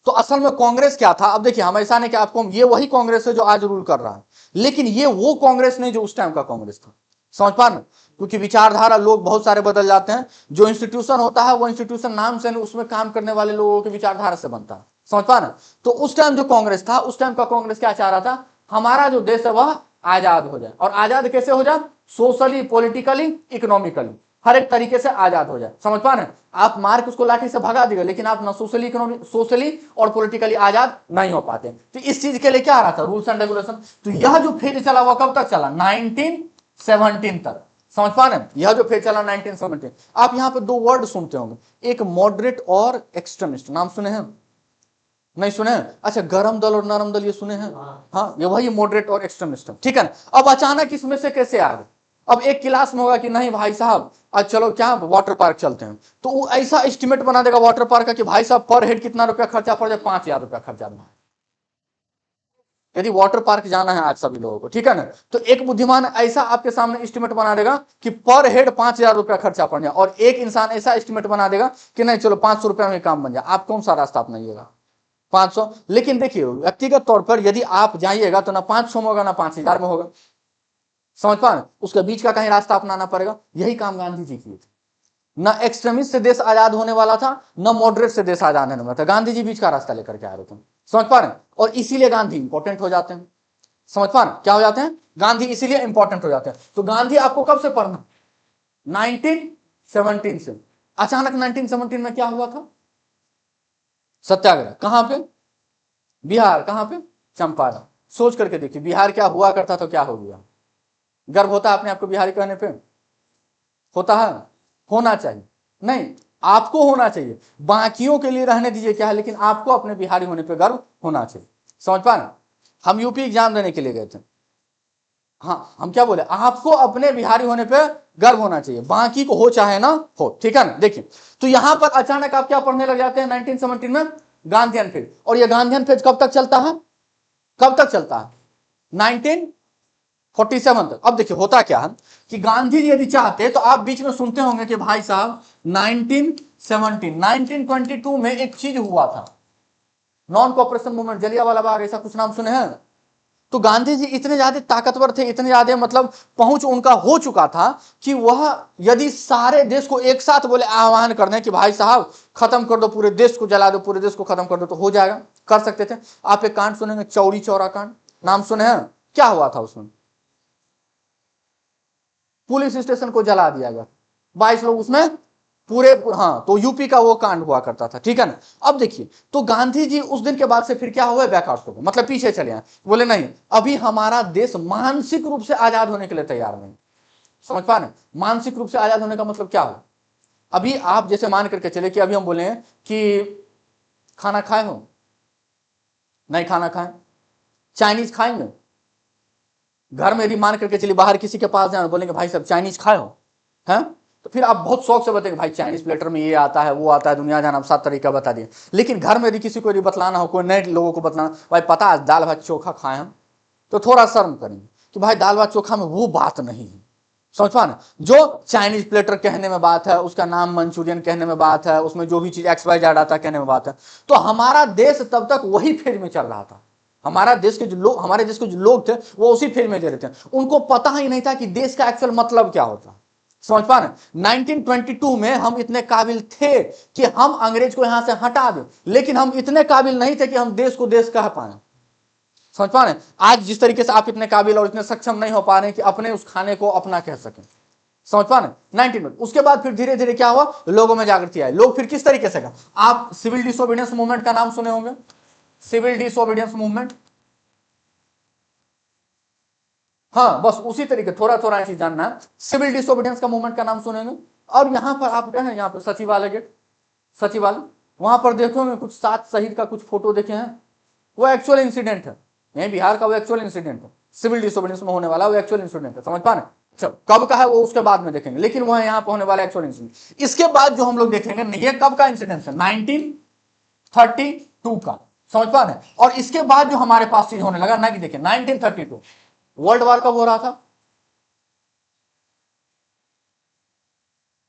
तो असल में कांग्रेस क्या था? अब देखिए, हम ऐसा नहीं कि आपको, ये वही कांग्रेस है जो आज रूल कर रहा है, लेकिन ये वो कांग्रेस नहीं जो उस टाइम का कांग्रेस था। समझ पा रहे? क्योंकि विचारधारा लोग बहुत सारे बदल जाते हैं। जो इंस्टीट्यूशन होता है वो इंस्टीट्यूशन नाम से नहीं, उसमें काम करने वाले लोगों की विचारधारा से बनता है। समझ पा रहे? तो उस टाइम जो कांग्रेस था, उस टाइम का कांग्रेस क्या चाह रहा था? हमारा जो देश है वह आजाद हो जाए। और आजाद कैसे हो जाए? सोशली, पॉलिटिकली, इकोनॉमिकली, हर एक तरीके से आजाद हो जाए। समझ पा रहे? आप मार के उसको लाठी से भगा देगा, लेकिन आप ना सोशली, इकोनॉमिक, सोशली और पॉलिटिकली आजाद नहीं हो पाते। तो इस चीज के लिए क्या आ रहा था? Rules and regulation. तो यह जो फेज चला वो कब तक चला? 1917 तक। समझ पा रहे हैं? यह जो फेज चला 1917। आप यहां पे 2 वर्ड सुनते होंगे, एक मॉडरेट और एक्सट्रीमिस्ट। नाम सुने हैं? नहीं सुने? अच्छा, गरम दल और नरम दल ये सुने हैं? हाँ, ये वही मॉडरेट और एक्सट्रीमिस्ट, ठीक है ना? अब अचानक इसमें से कैसे आ गए? अब एक क्लास में होगा कि नहीं भाई साहब आज चलो क्या वाटर पार्क चलते हैं, तो वो ऐसा एस्टिमेट बना देगा वाटर पार्क का कि भाई साहब पर हेड कितना रुपया खर्चा पड़ जाए? 5,000 रुपया खर्चा है यदि वाटर पार्क जाना है आज सभी लोगों को, ठीक है ना? तो एक बुद्धिमान ऐसा आपके सामने एस्टिमेट बना देगा कि पर हेड 5,000 रुपया खर्चा पड़ जाए, और एक इंसान ऐसा एस्टिमेट बना देगा कि नहीं चलो 500 रुपया में काम बन जाए। आप कौन सा रास्ता अपनाइएगा? 500। लेकिन देखिए, व्यक्तिगत तौर पर यदि आप जाइएगा तो ना 500 में होगा ना 5,000 में होगा। समझ पा रहे? उसके बीच का कहीं रास्ता अपनाना पड़ेगा। यही काम गांधी जी किए थे। ना एक्सट्रीमिस्ट से देश आजाद होने वाला था, ना मॉडरेट से देश आजाद होने वाला था। गांधी जी बीच का रास्ता लेकर के आ रहे थे। समझ पा रहे? और इसीलिए गांधी इंपॉर्टेंट हो जाते हैं। समझ पा रहे? क्या हो जाते हैं? गांधी इसीलिए इंपॉर्टेंट हो जाते हैं। तो गांधी आपको कब से पढ़ना? 1917 से। अचानक 1917 में क्या हुआ था? सत्याग्रह। कहां पे? बिहार। कहां पे? चंपारण। सोच करके देखिए, बिहार क्या हुआ करता था, क्या हो गया? गर्व होता है अपने आपको बिहारी कहने पे? होता है? होना चाहिए। नहीं, आपको होना चाहिए। बाकियों के लिए रहने दीजिए क्या है, लेकिन आपको अपने बिहारी होने पे गर्व होना चाहिए। समझ पा रहे? हम यूपी एग्जाम देने के लिए गए थे, हाँ, हम क्या बोले, आपको अपने बिहारी होने पे गर्व होना चाहिए, बाकी को हो चाहे ना हो, ठीक है ना। देखिए, तो यहां पर अचानक आप क्या पढ़ने लग जाते हैं 1917 में गांधीयन फेज, और ये गांधीयन फेज कब तक चलता है, कब तक चलता है, 1947 तक। अब देखिए होता क्या है कि गांधी जी यदि चाहते, तो आप बीच में सुनते होंगे कि भाई साहब 1922 में एक चीज हुआ था, non cooperation movement, Jallianwala Bagh, ऐसा कुछ नाम सुने हैं। तो गांधी जी इतने ज्यादा ताकतवर थे, इतने ज्यादा मतलब पहुंच उनका हो चुका था कि वह यदि सारे देश को एक साथ बोले, आह्वान कर दें कि भाई साहब खत्म कर दो, पूरे देश को जला दो, पूरे देश को खत्म कर दो, तो हो जाएगा, कर सकते थे। आप एक कांड सुनेंगे, चौरी चौरा कांड, नाम सुने हैं। क्या हुआ था उसमें, पुलिस स्टेशन को जला दिया गया, 22 लोग उसमें पूरे, हाँ, तो यूपी का वो कांड हुआ करता था, ठीक है ना। अब देखिए, तो गांधी जी उस दिन के बाद से फिर क्या हुआ, बैकआउट हो गए, मतलब पीछे चले आए, बोले नहीं, अभी हमारा देश मानसिक रूप से आजाद होने के लिए तैयार नहीं। समझ पा रहे, मानसिक रूप से आजाद होने का मतलब क्या हो। अभी आप जैसे मान करके चले कि अभी हम बोले कि खाना खाए हो, नहीं खाना खाए, चाइनीज खाएंगे, घर में यदि मान करके चलिए बाहर किसी के पास जाए, बोलेंगे भाई साहब चाइनीज खाए हो, हैं, तो फिर आप बहुत शौक से बताएंगे भाई चाइनीज प्लेटर में ये आता है, वो आता है, दुनिया जान, आप 7 तरीका बता दिए। लेकिन घर में यदि किसी को यदि बतलाना हो, कोई नए लोगों को बतलाना, भाई पता है दाल भात चोखा खाए हम, तो थोड़ा शर्म करेंगे कि भाई दाल भात चोखा में वो बात नहीं है। समझ पा ना, जो चाइनीज प्लेटर कहने में बात है, उसका नाम मंचूरियन कहने में बात है, उसमें जो भी चीज एक्स वाई जेड आता है कहने में बात है। तो हमारा देश तब तक वही फेज में चल रहा था, हमारा देश के जो लोग, हमारे देश के जो लोग थे वो उसी फेज में दे रहे थे, उनको पता ही नहीं था कि देश का एक्चुअल मतलब क्या होता। समझ पा रहे, 1922 में हम इतने काबिल थे कि हम अंग्रेज को यहां से हटा दें, लेकिन हम इतने काबिल नहीं थे कि हम देश को देश कह पाए। समझ पा रहे, आज जिस तरीके से आप इतने काबिल और इतने सक्षम नहीं हो पा रहे कि अपने उस खाने को अपना कह सकें। समझ पा रहे, 19 में उसके बाद फिर धीरे धीरे क्या हुआ, लोगों में जागृति आई, लोग फिर किस तरीके से का, आप सिविल डिसोबीडियंस मूवमेंट का नाम सुने होंगे, सिविल डिसोबीडियंस मूवमेंट, हाँ, बस उसी तरीके, थोड़ा थोड़ा चीज जानना है, सिविल डिसोबीडियंस का मूवमेंट का नाम सुनेंगे। और यहां पर आप गए हैं, यहाँ पर सचिवालय गेट, सचिवालय, वहां पर देखोगे कुछ 7 शहीद का कुछ फोटो देखे हैं, वो एक्चुअल इंसिडेंट है, यही बिहार का वो एक्चुअल इंसिडेंट है, सिविल डिसोबीडियंस में होने वाला वो एक्चुअल इंसिडेंट है। समझ पा रहे, चलो कब का है वो उसके बाद में देखेंगे, लेकिन वह यहाँ पर होने वाला एक्चुअल इंसिडेंट। इसके बाद जो हम लोग देखेंगे ये कब का इंसिडेंट है, 1932 का। समझ पा रहे, और इसके बाद जो हमारे पास चीज होने लगा ना, कि देखिए 1932 वर्ल्ड वार कब हो रहा था,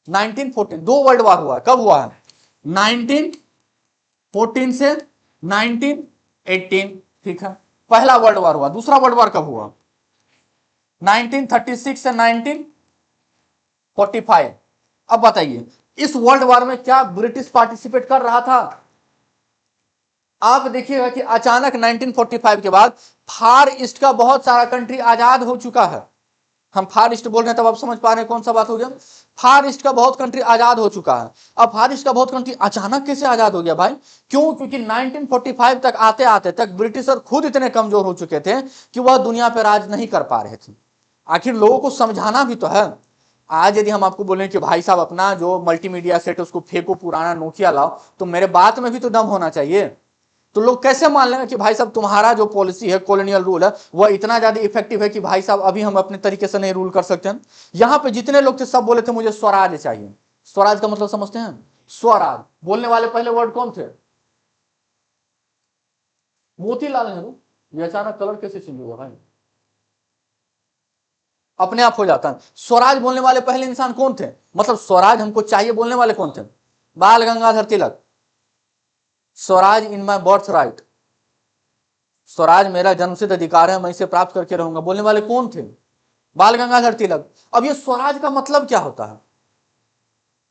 1914, 2 वर्ल्ड वार हुआ है, कब हुआ है, 1914 से 1918, ठीक है, पहला वर्ल्ड वार हुआ। दूसरा वर्ल्ड वार कब हुआ, 1936 से 1945। अब बताइए इस वर्ल्ड वार में क्या ब्रिटिश पार्टिसिपेट कर रहा था। आप देखिएगा कि अचानक 1945 के बाद फार ईस्ट का बहुत सारा कंट्री आजाद हो चुका है। हम फार ईस्ट बोल रहे हैं तब आप समझ पा रहे हैं कौन सा बात हो गया, फार ईस्ट का बहुत कंट्री आजाद हो चुका है। अब फार ईस्ट का बहुत कंट्री अचानक कैसे आजाद हो गया भाई, क्यों, क्योंकि 1945 तक आते आते तक ब्रिटिशर खुद इतने कमजोर हो चुके थे कि वह दुनिया पर राज नहीं कर पा रहे थे। आखिर लोगों को समझाना भी तो है। आज यदि हम आपको बोलें कि भाई साहब अपना जो मल्टीमीडिया सेट उसको फेंको, पुराना नोकिया लाओ, तो मेरे बात में भी तो दम होना चाहिए। तो लोग कैसे मान लेंगे कि भाई साहब तुम्हारा जो पॉलिसी है, कॉलोनियल रूल है, वह इतना ज्यादा इफेक्टिव है कि भाई साहब अभी हम अपने तरीके से नहीं रूल कर सकते हैं। यहां पे जितने लोग थे सब बोले थे मुझे स्वराज चाहिए। स्वराज का मतलब समझते हैं, स्वराज बोलने वाले पहले वर्ड कौन थे, मोतीलाल नेहरू। ये अचानक कलर कैसे चेंज हुआ भाई, अपने आप हो जाता है। स्वराज बोलने वाले पहले इंसान कौन थे, मतलब स्वराज हमको चाहिए बोलने वाले कौन थे, बाल गंगाधर तिलक। स्वराज इन माई बर्थ राइट, स्वराज मेरा जन्मसिद्ध अधिकार है, मैं इसे प्राप्त करके रहूंगा, बोलने वाले कौन थे, बाल गंगाधर तिलक। अब ये स्वराज का मतलब क्या होता है,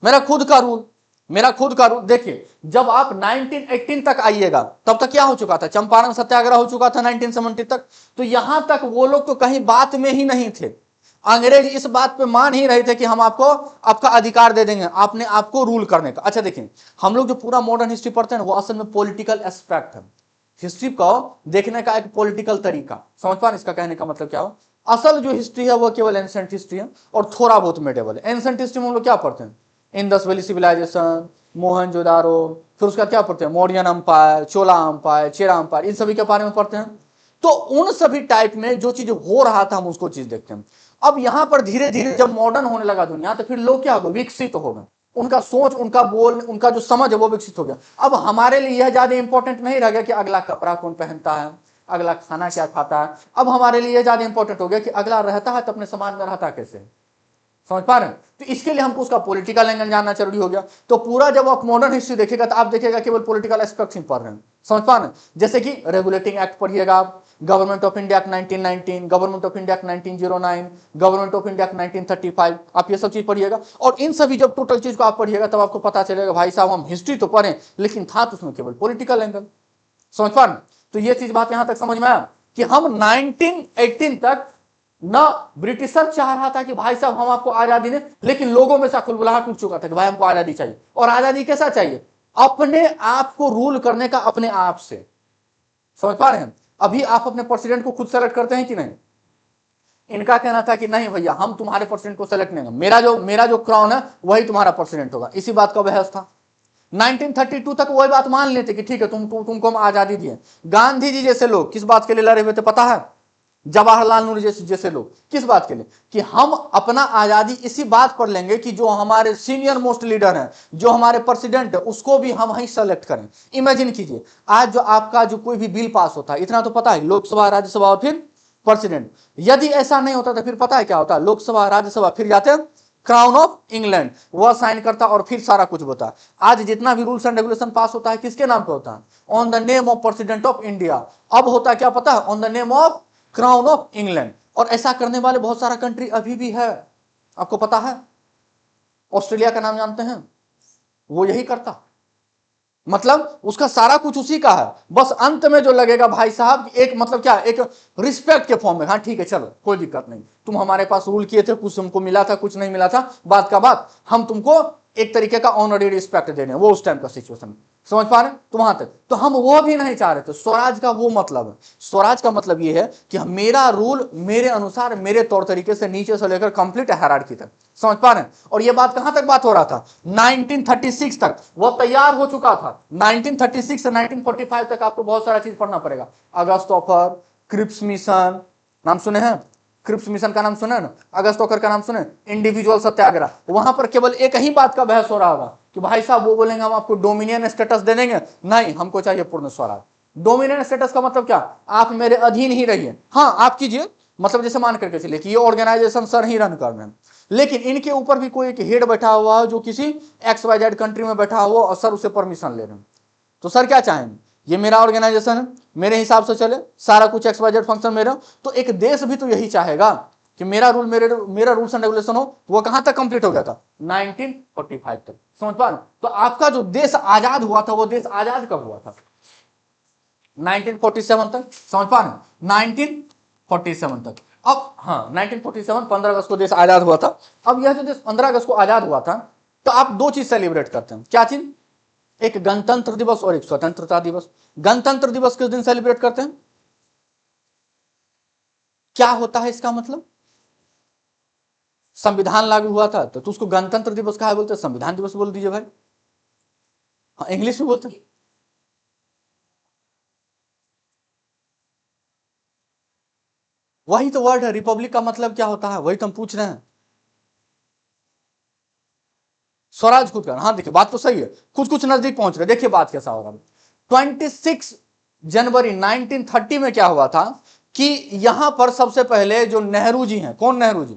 मेरा खुद का रूल, मेरा खुद का रूल। देखिए जब आप 1918 तक आइएगा तब तक क्या हो चुका था, चंपारण सत्याग्रह हो चुका था 1970 तक। तो यहां तक वो लोग तो कहीं बात में ही नहीं थे, अंग्रेज इस बात पे मान ही रहे थे कि हम आपको आपका अधिकार दे देंगे, आपने आपको रूल करने का। अच्छा देखिए, हम लोग जो पूरा मॉडर्न हिस्ट्री पढ़ते हैं वो असल में पॉलिटिकल एस्पेक्ट है, हिस्ट्री को देखने का एक पॉलिटिकल तरीका। समझ पा रहे इसका कहने का मतलब क्या हो, असल जो हिस्ट्री है वो केवल एंसेंट हिस्ट्री है और थोड़ा बहुत मेडिवल है। एंसेंट हिस्ट्री में हम लोग क्या पढ़ते हैं, इंडस वैली सिविलाइजेशन, मोहनजोदारो, फिर उसका क्या पढ़ते हैं, मौर्यन अंपायर, चोला अंपायर, चेरा अंपायर, इन सभी के बारे में पढ़ते हैं। तो उन सभी टाइप में जो चीज हो रहा था हम उसको चीज देखते हैं। अब यहां पर धीरे धीरे जब मॉडर्न होने लगा दुनिया, तो फिर लोग क्या हो गए, विकसित हो गए, उनका सोच, उनका बोल, उनका जो समझ है वो विकसित हो गया। अब हमारे लिए यह ज्यादा इंपॉर्टेंट नहीं रह गया कि अगला कपड़ा कौन पहनता है, अगला खाना क्या खाता है। अब हमारे लिए ज्यादा इंपॉर्टेंट हो गया कि अगला रहता है तो अपने समाज में रहता कैसे, समझ पा रहे हैं। तो इसके लिए हमको उसका पॉलिटिकल एंगल जानना जरूरी हो गया। तो पूरा जब आप मॉडर्न हिस्ट्री देखेगा तो आप देखिएगा केवल पॉलिटिकल एस्पेक्ट्स ही पढ़ रहे हैं, समझ पा रहे हैं। जैसे कि रेगुलेटिंग एक्ट पढ़िएगा आप, government of India act 1919, government of India act 1909, government of India act 1935, आप ये सब चीज पढ़िएगा। और इन सभी जब टोटल चीज को आप पढ़िएगा तब आपको पता चलेगा भाई साहब हम हिस्ट्री तो पढ़े लेकिन था तो उसमें केवल पॉलिटिकल एंगल, समझ पा रहे हैं। तो ये चीज बात यहां तक समझ में आया कि हम 1918 तक ना ब्रिटिशर चाह रहा था कि भाई साहब हम आपको आजादी दें, लेकिन लोगों में से खुलबुलाहट उठ चुका था कि भाई हमको आजादी चाहिए। और आजादी कैसा चाहिए, अपने आप को रूल करने का, अपने आप से, समझ पा रहे हैं। अभी आप अपने प्रेसिडेंट को खुद सेलेक्ट करते हैं कि नहीं, इनका कहना था कि नहीं भैया हम तुम्हारे प्रेसिडेंट को सेलेक्ट नहीं, मेरा जो क्राउन है वही तुम्हारा प्रेसिडेंट होगा। इसी बात का बहस था। 1932 तक वही बात मान लेते कि ठीक है तुमको हम आजादी दिए। गांधी जी जैसे लोग किस बात के लिए लड़े हुए थे पता है, जवाहरलाल नेहरू जैसे लोग किस बात के लिए, कि हम अपना आजादी इसी बात पर लेंगे कि जो हमारे सीनियर मोस्ट लीडर हैं, जो हमारे प्रेसिडेंट है, उसको भी हम ही सेलेक्ट करें। इमेजिन कीजिए आज जो आपका जो कोई भी बिल पास होता है, इतना तो पता है, लोकसभा, राज्यसभा और फिर प्रेसिडेंट। यदि ऐसा नहीं होता तो फिर पता है क्या होता, लोकसभा, राज्यसभा, फिर जाते हैं क्राउन ऑफ इंग्लैंड, वह साइन करता और फिर सारा कुछ होता। आज जितना भी रूल्स एंड रेगुलेशन पास होता है किसके नाम पे होता है, on the name of president of India. अब होता क्या पता है, on the name of crown of England. और ऐसा करने वाले बहुत सारा कंट्री अभी भी है, आपको पता है। ऑस्ट्रेलिया का नाम जानते हैं, वो यही करता, मतलब उसका सारा कुछ उसी का है। बस अंत में जो लगेगा भाई साहब एक मतलब क्या, एक रिस्पेक्ट के फॉर्म में, हाँ ठीक है चलो कोई दिक्कत नहीं, तुम हमारे पास रूल किए थे, कुछ हमको मिला था कुछ नहीं मिला था, बात का बात, हम तुमको एक तरीके का ऑनरी रिस्पेक्ट दे रहे हैं, वो उस टाइम का सिचुएशन, समझ पा रहे हैं। तो वहां तक तो हम वो भी नहीं चाह रहे थे। स्वराज का वो मतलब है, स्वराज का मतलब ये है कि मेरा रूल मेरे अनुसार, मेरे तौर तरीके से, नीचे से लेकर कंप्लीट हायरार्की तक, समझ पा रहे हैं। और ये बात कहां तक बात हो रहा था, 1936 तक वो तैयार हो चुका था। 1936 से 1945 तक आपको बहुत सारा चीज पढ़ना पड़ेगा। अगस्त ऑफर, क्रिप्स मिशन, नाम सुने हैं, क्रिप्स मिशन का नाम सुने ना, अगस्त ऑफर का नाम सुने, इंडिविजुअल सत्याग्रह। वहां पर केवल एक ही बात का बहस हो रहा होगा कि भाई साहब वो बोलेंगे हम आपको डोमिनियन स्टेटस दे देंगे, नहीं हमको चाहिए पूर्ण स्वराज। डोमिनियन स्टेटस का मतलब क्या, आप मेरे अधीन ही रहिए, हाँ आप कीजिए, मतलब जैसे मान करके चलिए कि ये ऑर्गेनाइजेशन सर ही रन कर रहे हैं, लेकिन इनके ऊपर भी कोई एक हेड बैठा हुआ है जो किसी XYZ कंट्री में बैठा हुआ और सर उसे परमिशन ले रहे हैं। तो सर क्या चाहेंगे, ये मेरा ऑर्गेनाइजेशन है, मेरे हिसाब से चले, सारा कुछ XYZ फंक्शन मेरा। तो एक देश भी तो यही चाहेगा कि मेरा रूल्स एंड रेगुलेशन हो। वो कहां तक कंप्लीट हो गया था, 1945 तक, समझ पा रहे। तो आपका जो देश आजाद हुआ था, वो देश आजाद कब हुआ था, 1947 तक, समझ पा रहे, 1947 तक। अब हाँ 1947 15 अगस्त को देश आजाद हुआ था। अब यह जो देश 15 अगस्त को आजाद हुआ था, तो आप दो चीज सेलिब्रेट करते हैं, क्या चीज, एक गणतंत्र दिवस और एक स्वतंत्रता दिवस। गणतंत्र दिवस किस दिन सेलिब्रेट करते हैं, क्या होता है इसका मतलब, संविधान लागू हुआ था तो उसको गणतंत्र दिवस कहा बोलते हैं, संविधान दिवस बोल दीजिए भाई, हाँ इंग्लिश में बोलते हैं। वही तो वर्ड है, रिपब्लिक का मतलब क्या होता है, वही तो हम पूछ रहे हैं। स्वराज खुद का, हाँ देखिए बात तो सही है, कुछ कुछ नजदीक पहुंच रहे। देखिए बात कैसा हो रहा है, 26 जनवरी 1930 में क्या हुआ था कि यहां पर सबसे पहले जो नेहरू जी हैं, कौन नेहरू जी,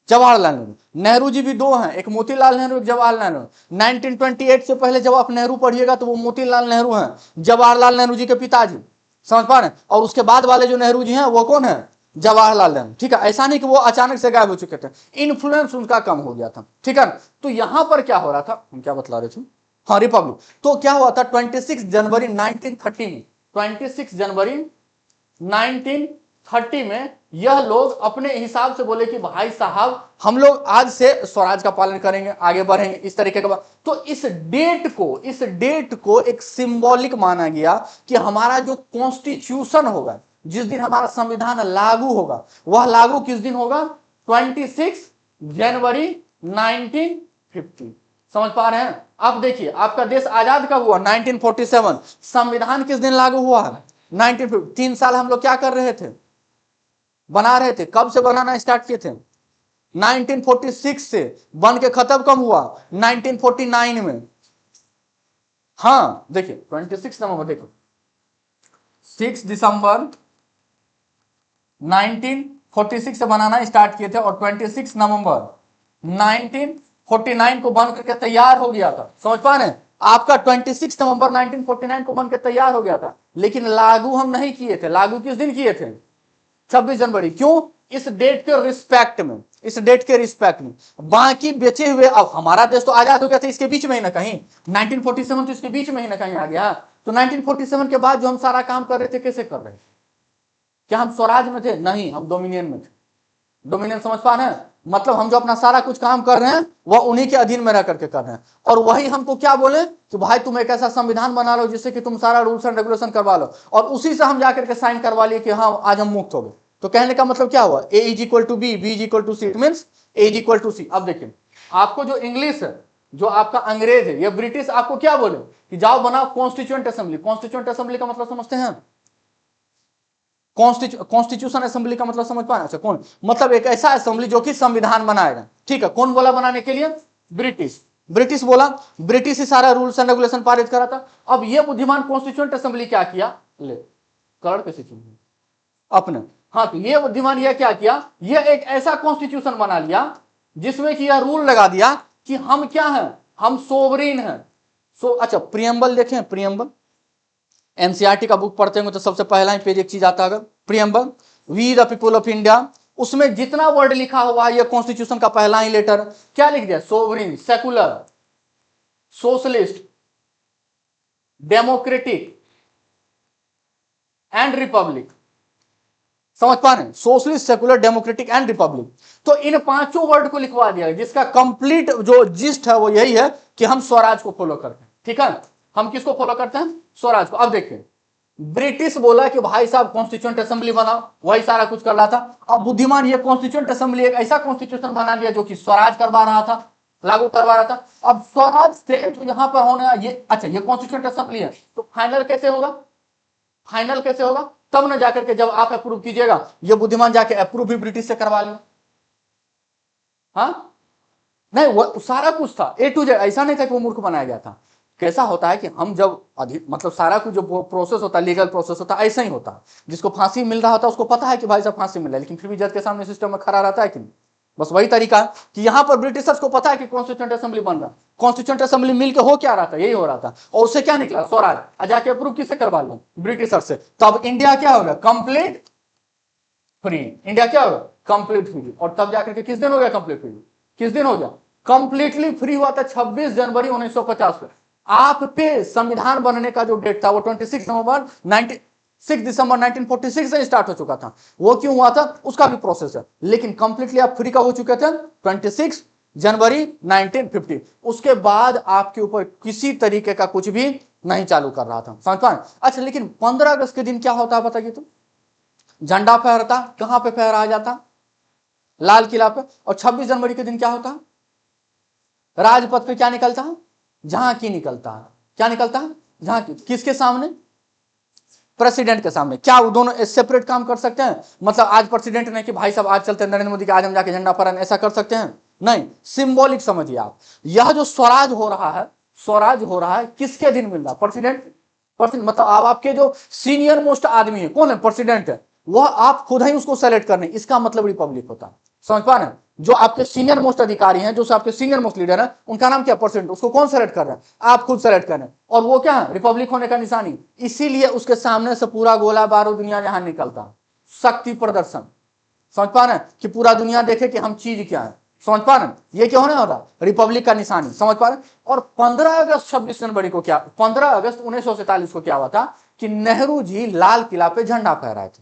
जवाहरलाल नेहरू। नेहरू जी भी दो हैं, एक मोतीलाल नेहरू, एक जवाहरलाल नेहरू। 1928 से पहले जब आप नेहरू पढ़िएगा तो वो मोतीलाल नेहरू हैं, जवाहरलाल नेहरू जी के पिताजी, समझ पा रहे हैं। और उसके बाद वाले जो नेहरू जी हैं वो कौन है, जवाहरलाल नेहरू, ठीक है। ऐसा नहीं कि वो अचानक से गायब हो चुके थे, इन्फ्लुएंस उनका कम हो गया था, ठीक है। तो यहां पर क्या हो रहा था, हम क्या बतला रहे थे, हाँ रिपब्लिक। तो क्या हुआ था 26 जनवरी 1930 में, 26 जनवरी 1930 में यह लोग अपने हिसाब से बोले कि भाई साहब हम लोग आज से स्वराज का पालन करेंगे, आगे बढ़ेंगे, इस तरीके का। तो इस डेट को एक सिंबॉलिक माना गया कि हमारा जो कॉन्स्टिट्यूशन होगा, जिस दिन हमारा संविधान लागू होगा, वह लागू किस दिन होगा, 26 जनवरी 1950। समझ पा रहे हैं। अब देखिए आपका देश आजाद कब हुआ, 1947। संविधान किस दिन लागू हुआ है, 1950, 3 साल हम लोग क्या कर रहे थे, बना रहे थे। कब से बनाना स्टार्ट किए थे? 1946 से। बन के खत्म कब हुआ? 1949 में। हाँ देखिए 26 नवंबर, देखो 6 दिसंबर 1946 से बनाना स्टार्ट किए थे और 26 नवंबर 1949 को बन करके तैयार हो गया था। समझ पा रहे हैं? आपका 26 नवंबर 1949 को बन के तैयार हो गया था, लेकिन लागू हम नहीं किए थे। लागू किस दिन किए थे? 26 जनवरी। क्यों? इस डेट के रिस्पेक्ट में, इस डेट के रिस्पेक्ट में। बाकी बचे हुए, अब हमारा देश तो आजाद हो गया था इसके बीच में ही ना कहीं, 1947 तो इसके बीच में ही ना कहीं आ गया। तो 1947 के बाद जो हम सारा काम कर रहे थे, कैसे कर रहे थे? क्या हम स्वराज में थे? नहीं, हम डोमिनियन में थे। डोमिनियन समझ पा रहे हैं? मतलब हम जो अपना सारा कुछ काम कर रहे हैं वह उन्हीं के अधीन में रह करके कर रहे हैं। और वही हमको क्या बोले कि भाई तुम एक ऐसा संविधान बना लो जिससे कि तुम सारा रूल्स एंड रेगुलेशन करवा लो, और उसी से हम जाकर के साइन करवा लिए कि हाँ आज हम मुक्त हो गए। तो कहने का मतलब क्या हुआ? A is equal to B, B is equal to C, it means A is equal to C. अब देखिए आपको जो इंग्लिश है, जो आपका अंग्रेज है, ये ब्रिटिश आपको क्या बोले कि जाओ बनाओ कॉन्स्टिट्यूएंट असेंबली। कॉन्स्टिट्यूएंट असेंबली का मतलब समझते हैं? कॉन्स्टिट्यूशन असेंबली का मतलब समझ पाए? अच्छा, कौन? मतलब एक ऐसा असेंबली जो कि संविधान बनाएगा। ठीक है, कौन बोला बनाने के लिए? ब्रिटिश। ब्रिटिश बोला, ब्रिटिश ही सारा रूल्स एंड रेगुलेशन पारित करा था। अब ये बुद्धिमान कॉन्स्टिट्यूएंट असेंबली क्या किया? ले कलर कैसे चुन अपने? हाँ, तो ये बुद्धिमान ये क्या किया? ये एक ऐसा कॉन्स्टिट्यूशन बना लिया जिसमें कि यह रूल लगा दिया कि हम क्या हैं? हम सोवरेन हैं। अच्छा, प्रियम्बल देखें, प्रियम्बल एनसीईआरटी का बुक पढ़ते होंगे तो सबसे पहला ही पेज एक चीज आता है, preamble, we the people of India. उसमें जितना वर्ड लिखा हुआ है, ये कॉन्स्टिट्यूशन का पहला ही लेटर क्या लिख दिया? Sovereign, secular, socialist, democratic and Republic. समझ पा रहे हैं? Socialist, secular, democratic and Republic. तो इन पांचों वर्ड को लिखवा दिया गया, जिसका कंप्लीट जो जिस्ट है वो यही है कि हम स्वराज को फॉलो करते हैं। ठीक है, हम किसको फॉलो करते हैं? स्वराज को। अब देखिए ब्रिटिश बोला कि भाई साहब कॉन्स्टिट्यूएंट असेंबली बनाओ, वही सारा कुछ कर रहा था। अब बुद्धिमान ये कॉन्स्टिट्यूएंट असेंबली एक ऐसा कॉन्स्टिट्यूशन बना दिया जो कि स्वराज करवा रहा था, लागू करवा रहा था। अब स्वराज से जो यहां पर होना ये, अच्छा ये कॉन्स्टिट्यूएंट असेंबली है, तो फाइनल कैसे होगा? फाइनल कैसे होगा? तब ना जाकर के जब आप अप्रूव कीजिएगा, ये बुद्धिमान जाके अप्रूव भी ब्रिटिश से करवा लिया। हाँ नहीं, वो सारा कुछ था ए टू जेड। ऐसा नहीं था कि वो मूर्ख बनाया गया था। कैसा होता है कि हम जब मतलब सारा कुछ जो प्रोसेस होता है, लीगल प्रोसेस होता है, ऐसा ही होता है। जिसको फांसी मिल रहा होता है उसको पता है कि भाई साहब फांसी मिल रहा है, लेकिन फिर भी जज के सामने सिस्टम में खड़ा रहता है कि नहीं? बस वही तरीका है कि यहां पर ब्रिटिशर्स को पता है कि कॉन्स्टिट्यूएंट असेंबली बन रहा है। कॉन्स्टिट्यूएंट असेंबली मिलकर हो क्या रहा था? यही हो रहा था। और उससे क्या निकला? स्वराज। जाके अप्रूव किससे करवा लो? ब्रिटिशर से। तो अब इंडिया क्या होगा? Complete free. इंडिया क्या होगा? Complete free. और तब जाकर के किस दिन हो गया कंप्लीट फ्री? किस दिन हो गया कंप्लीटली फ्री? हुआ था 26 जनवरी 1950 में। आप पे संविधान बनने का जो डेट था वो 6 दिसंबर 1946 से स्टार्ट हो चुका था। वो क्यों हुआ था उसका भी प्रोसेस है, लेकिन कंप्लीटली आप फ्री का हो चुके थे 26 जनवरी 1950। उसके बाद आपके ऊपर किसी तरीके का कुछ भी नहीं चालू कर रहा था। समझ पाए? अच्छा, लेकिन 15 अगस्त के दिन क्या होता है बताइए तो? झंडा फहरता। कहां पे फहराया जाता? लाल किला पे। और 26 जनवरी के दिन क्या होता? राजपथ पे क्या निकलता है? झांकी निकलता है। क्या निकलता है? झांकी। किसके सामने? प्रेसिडेंट के सामने। क्या वो दोनों सेपरेट काम कर सकते हैं? मतलब आज प्रेसिडेंट ने कि भाई साहब आज चलते हैं नरेंद्र मोदी के, आज हम जाके झंडा फहराएं, ऐसा कर सकते हैं? नहीं। सिंबॉलिक समझिए आप। यह जो स्वराज हो रहा है, स्वराज हो रहा है किसके दिन मिल रहा है? प्रेसिडेंट। मतलब आपके जो सीनियर मोस्ट आदमी है, कौन है? प्रेसिडेंट है। वह आप खुद ही उसको सेलेक्ट करने, इसका मतलब रिपब्लिक होता है। समझ पा रहे हैं? जो आपके सीनियर मोस्ट अधिकारी हैं, जो आपके सीनियर मोस्ट लीडर हैं, उनका नाम क्या? प्रेसिडेंट। उसको कौन सेलेक्ट कर रहा है? आप खुद सेलेक्ट कर रहे हैं। और वो क्या है? रिपब्लिक होने का निशानी। इसीलिए उसके सामने से पूरा गोला बारूद दुनिया जहां निकलता, शक्ति प्रदर्शन। समझ पा रहे हैं कि पूरा दुनिया देखे कि हम चीज क्या है। समझ पा रहे हैं? ये क्या होने होता? रिपब्लिक का निशानी। समझ पा रहे हैं? और 15 अगस्त 26 जनवरी को क्या, 15 अगस्त 1947 को क्या हुआ था कि नेहरू जी लाल किला पे झंडा फहराए थे।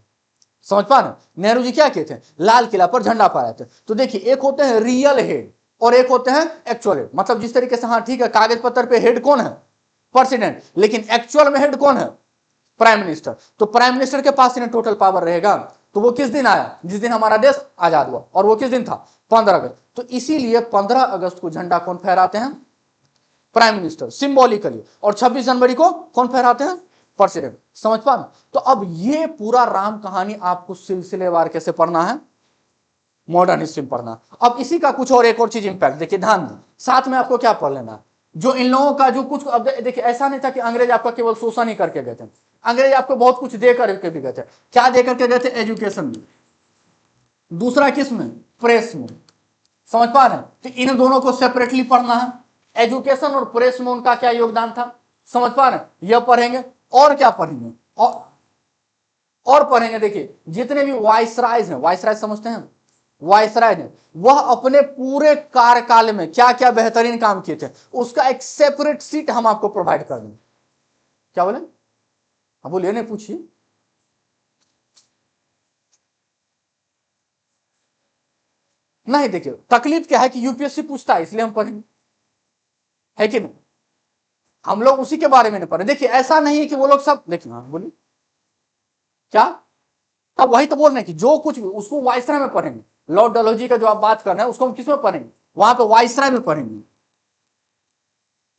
समझ पा रहे? नेहरू जी क्या किए थे? लाल किला पर झंडा फहराए थे। तो देखिए, एक होते हैं रियल हेड और एक होते हैं एक्चुअल हेड। मतलब जिस तरीके से, हाँ ठीक है, कागज पत्र पे हेड कौन है? प्रेसिडेंट। लेकिन एक्चुअल में हेड कौन है? Prime minister. तो प्राइम मिनिस्टर के पास टोटल पावर रहेगा। तो वो किस दिन आया? जिस दिन हमारा देश आजाद हुआ। और वो किस दिन था? 15 अगस्त। तो इसीलिए 15 अगस्त को झंडा कौन फहराते हैं? Prime minister, symbolically. और 26 जनवरी को कौन फहराते हैं? परसिडेंट, समझ पा रहे? तो अब ये पूरा राम कहानी आपको सिलसिलेवार कैसे पढ़ना है, मॉडर्न हिस्ट्री में पढ़ना। अब इसी का कुछ और एक और चीज इंपैक्ट देखिए, ध्यान दें, साथ में आपको क्या पढ़ लेना, जो इन लोगों का जो कुछ, अब देखिए ऐसा नहीं था कि अंग्रेज आपका केवल शोषण ही करके गए थे, अंग्रेज आपको बहुत कुछ दे करके भी गए थे। क्या दे करके गए थे? एजुकेशन में, दूसरा किस में? प्रेस में, समझ पा रहे हैं? तो इन दोनों को सेपरेटली पढ़ना है, एजुकेशन और प्रेस में उनका क्या योगदान था, समझ पा रहे हैं? यह पढ़ेंगे। और क्या पढ़ेंगे? और पढ़ेंगे, देखिए जितने भी वाइसरायज हैं, वाइसराय समझते हैं, वाइसराय ने वह अपने पूरे कार्यकाल में क्या क्या बेहतरीन काम किए थे, उसका एक सेपरेट सीट हम आपको प्रोवाइड कर देंगे। क्या बोले? अब बोलिए, नहीं पूछिए। नहीं, देखिए तकलीफ क्या है कि यूपीएससी पूछता है, इसलिए हम पढ़ेंगे, है कि नहीं? हम लोग उसी के बारे में नहीं पढ़े। देखिए ऐसा नहीं है कि वो लोग सब, देखिए हाँ बोलिए क्या, अब वही तो बोल रहे हैं कि जो कुछ भी उसको वाइसराय में पढ़ेंगे। लॉर्ड डलहौजी का जो आप बात कर रहे हैं उसको हम किसमें पढ़ेंगे? वहां पे वाइसराय में पढ़ेंगे।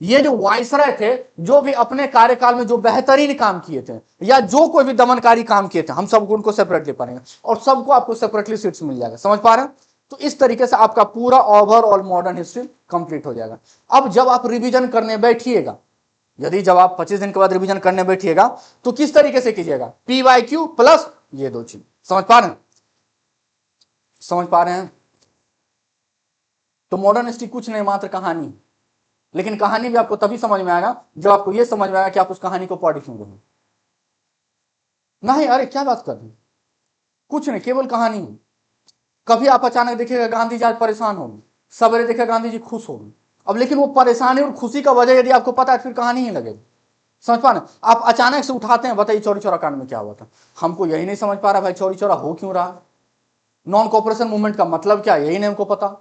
ये जो वाइसराय थे, जो भी अपने कार्यकाल में जो बेहतरीन काम किए थे या जो कोई भी दमनकारी काम किए थे, हम सबको उनको सेपरेटली पढ़ेंगे और सबको आपको सेपरेटली सीट्स मिल जाएगा। समझ पा रहे हैं? तो इस तरीके से आपका पूरा ओवरऑल मॉडर्न हिस्ट्री कंप्लीट हो जाएगा। अब जब आप रिवीजन करने बैठिएगा, यदि जब आप 25 दिन के बाद रिवीजन करने बैठिएगा तो किस तरीके से कीजिएगा? PYQ प्लस ये दो चीज। समझ पा रहे हैं? समझ पा रहे हैं? तो मॉडर्न हिस्ट्री कुछ नहीं, मात्र कहानी। लेकिन कहानी भी आपको तभी समझ में आएगा जब आपको यह समझ में आएगा कि आप उस कहानी को पढ़ क्यों रहे। नहीं, अरे क्या बात कर रहे हैं, कुछ नहीं, केवल कहानी। कभी आप अचानक देखिएगा गांधी जी आज परेशान होंगे, सवेरे देखिए गांधी जी खुश होंगे। अब लेकिन वो परेशानी और खुशी का वजह यदि आपको पता है फिर कहानी ही लगेगी। समझ पा रहे? आप अचानक से उठाते हैं, बताइए चौरी चौरा कांड में क्या हुआ था, हमको यही नहीं समझ पा रहा भाई, चौरी चौरा हो क्यों रहा? नॉन कोऑपरेशन मूवमेंट का मतलब क्या, यही नहीं हमको पता।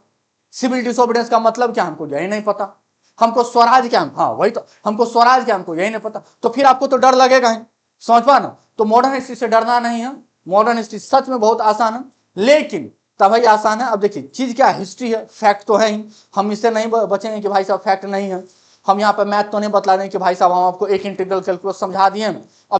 सिविल डिसोबीडियंस का मतलब क्या, हमको यही नहीं पता। हमको स्वराज क्या, हाँ वही तो, हमको स्वराज क्या, हमको यही नहीं पता। तो फिर आपको तो डर लगेगा ही। समझ पा ना? तो मॉडर्न हिस्ट्री से डरना नहीं है। मॉडर्न हिस्ट्री सच में बहुत आसान है, लेकिन तभी आसान है। अब देखिए चीज क्या, हिस्ट्री है, फैक्ट तो है ही, हम इससे नहीं बचेंगे कि भाई साहब फैक्ट नहीं है। हम यहाँ पे मैथ तो नहीं बतला रहे कि भाई साहब हम आपको एक इंटीग्रल कैलकुलस समझा दिए। अब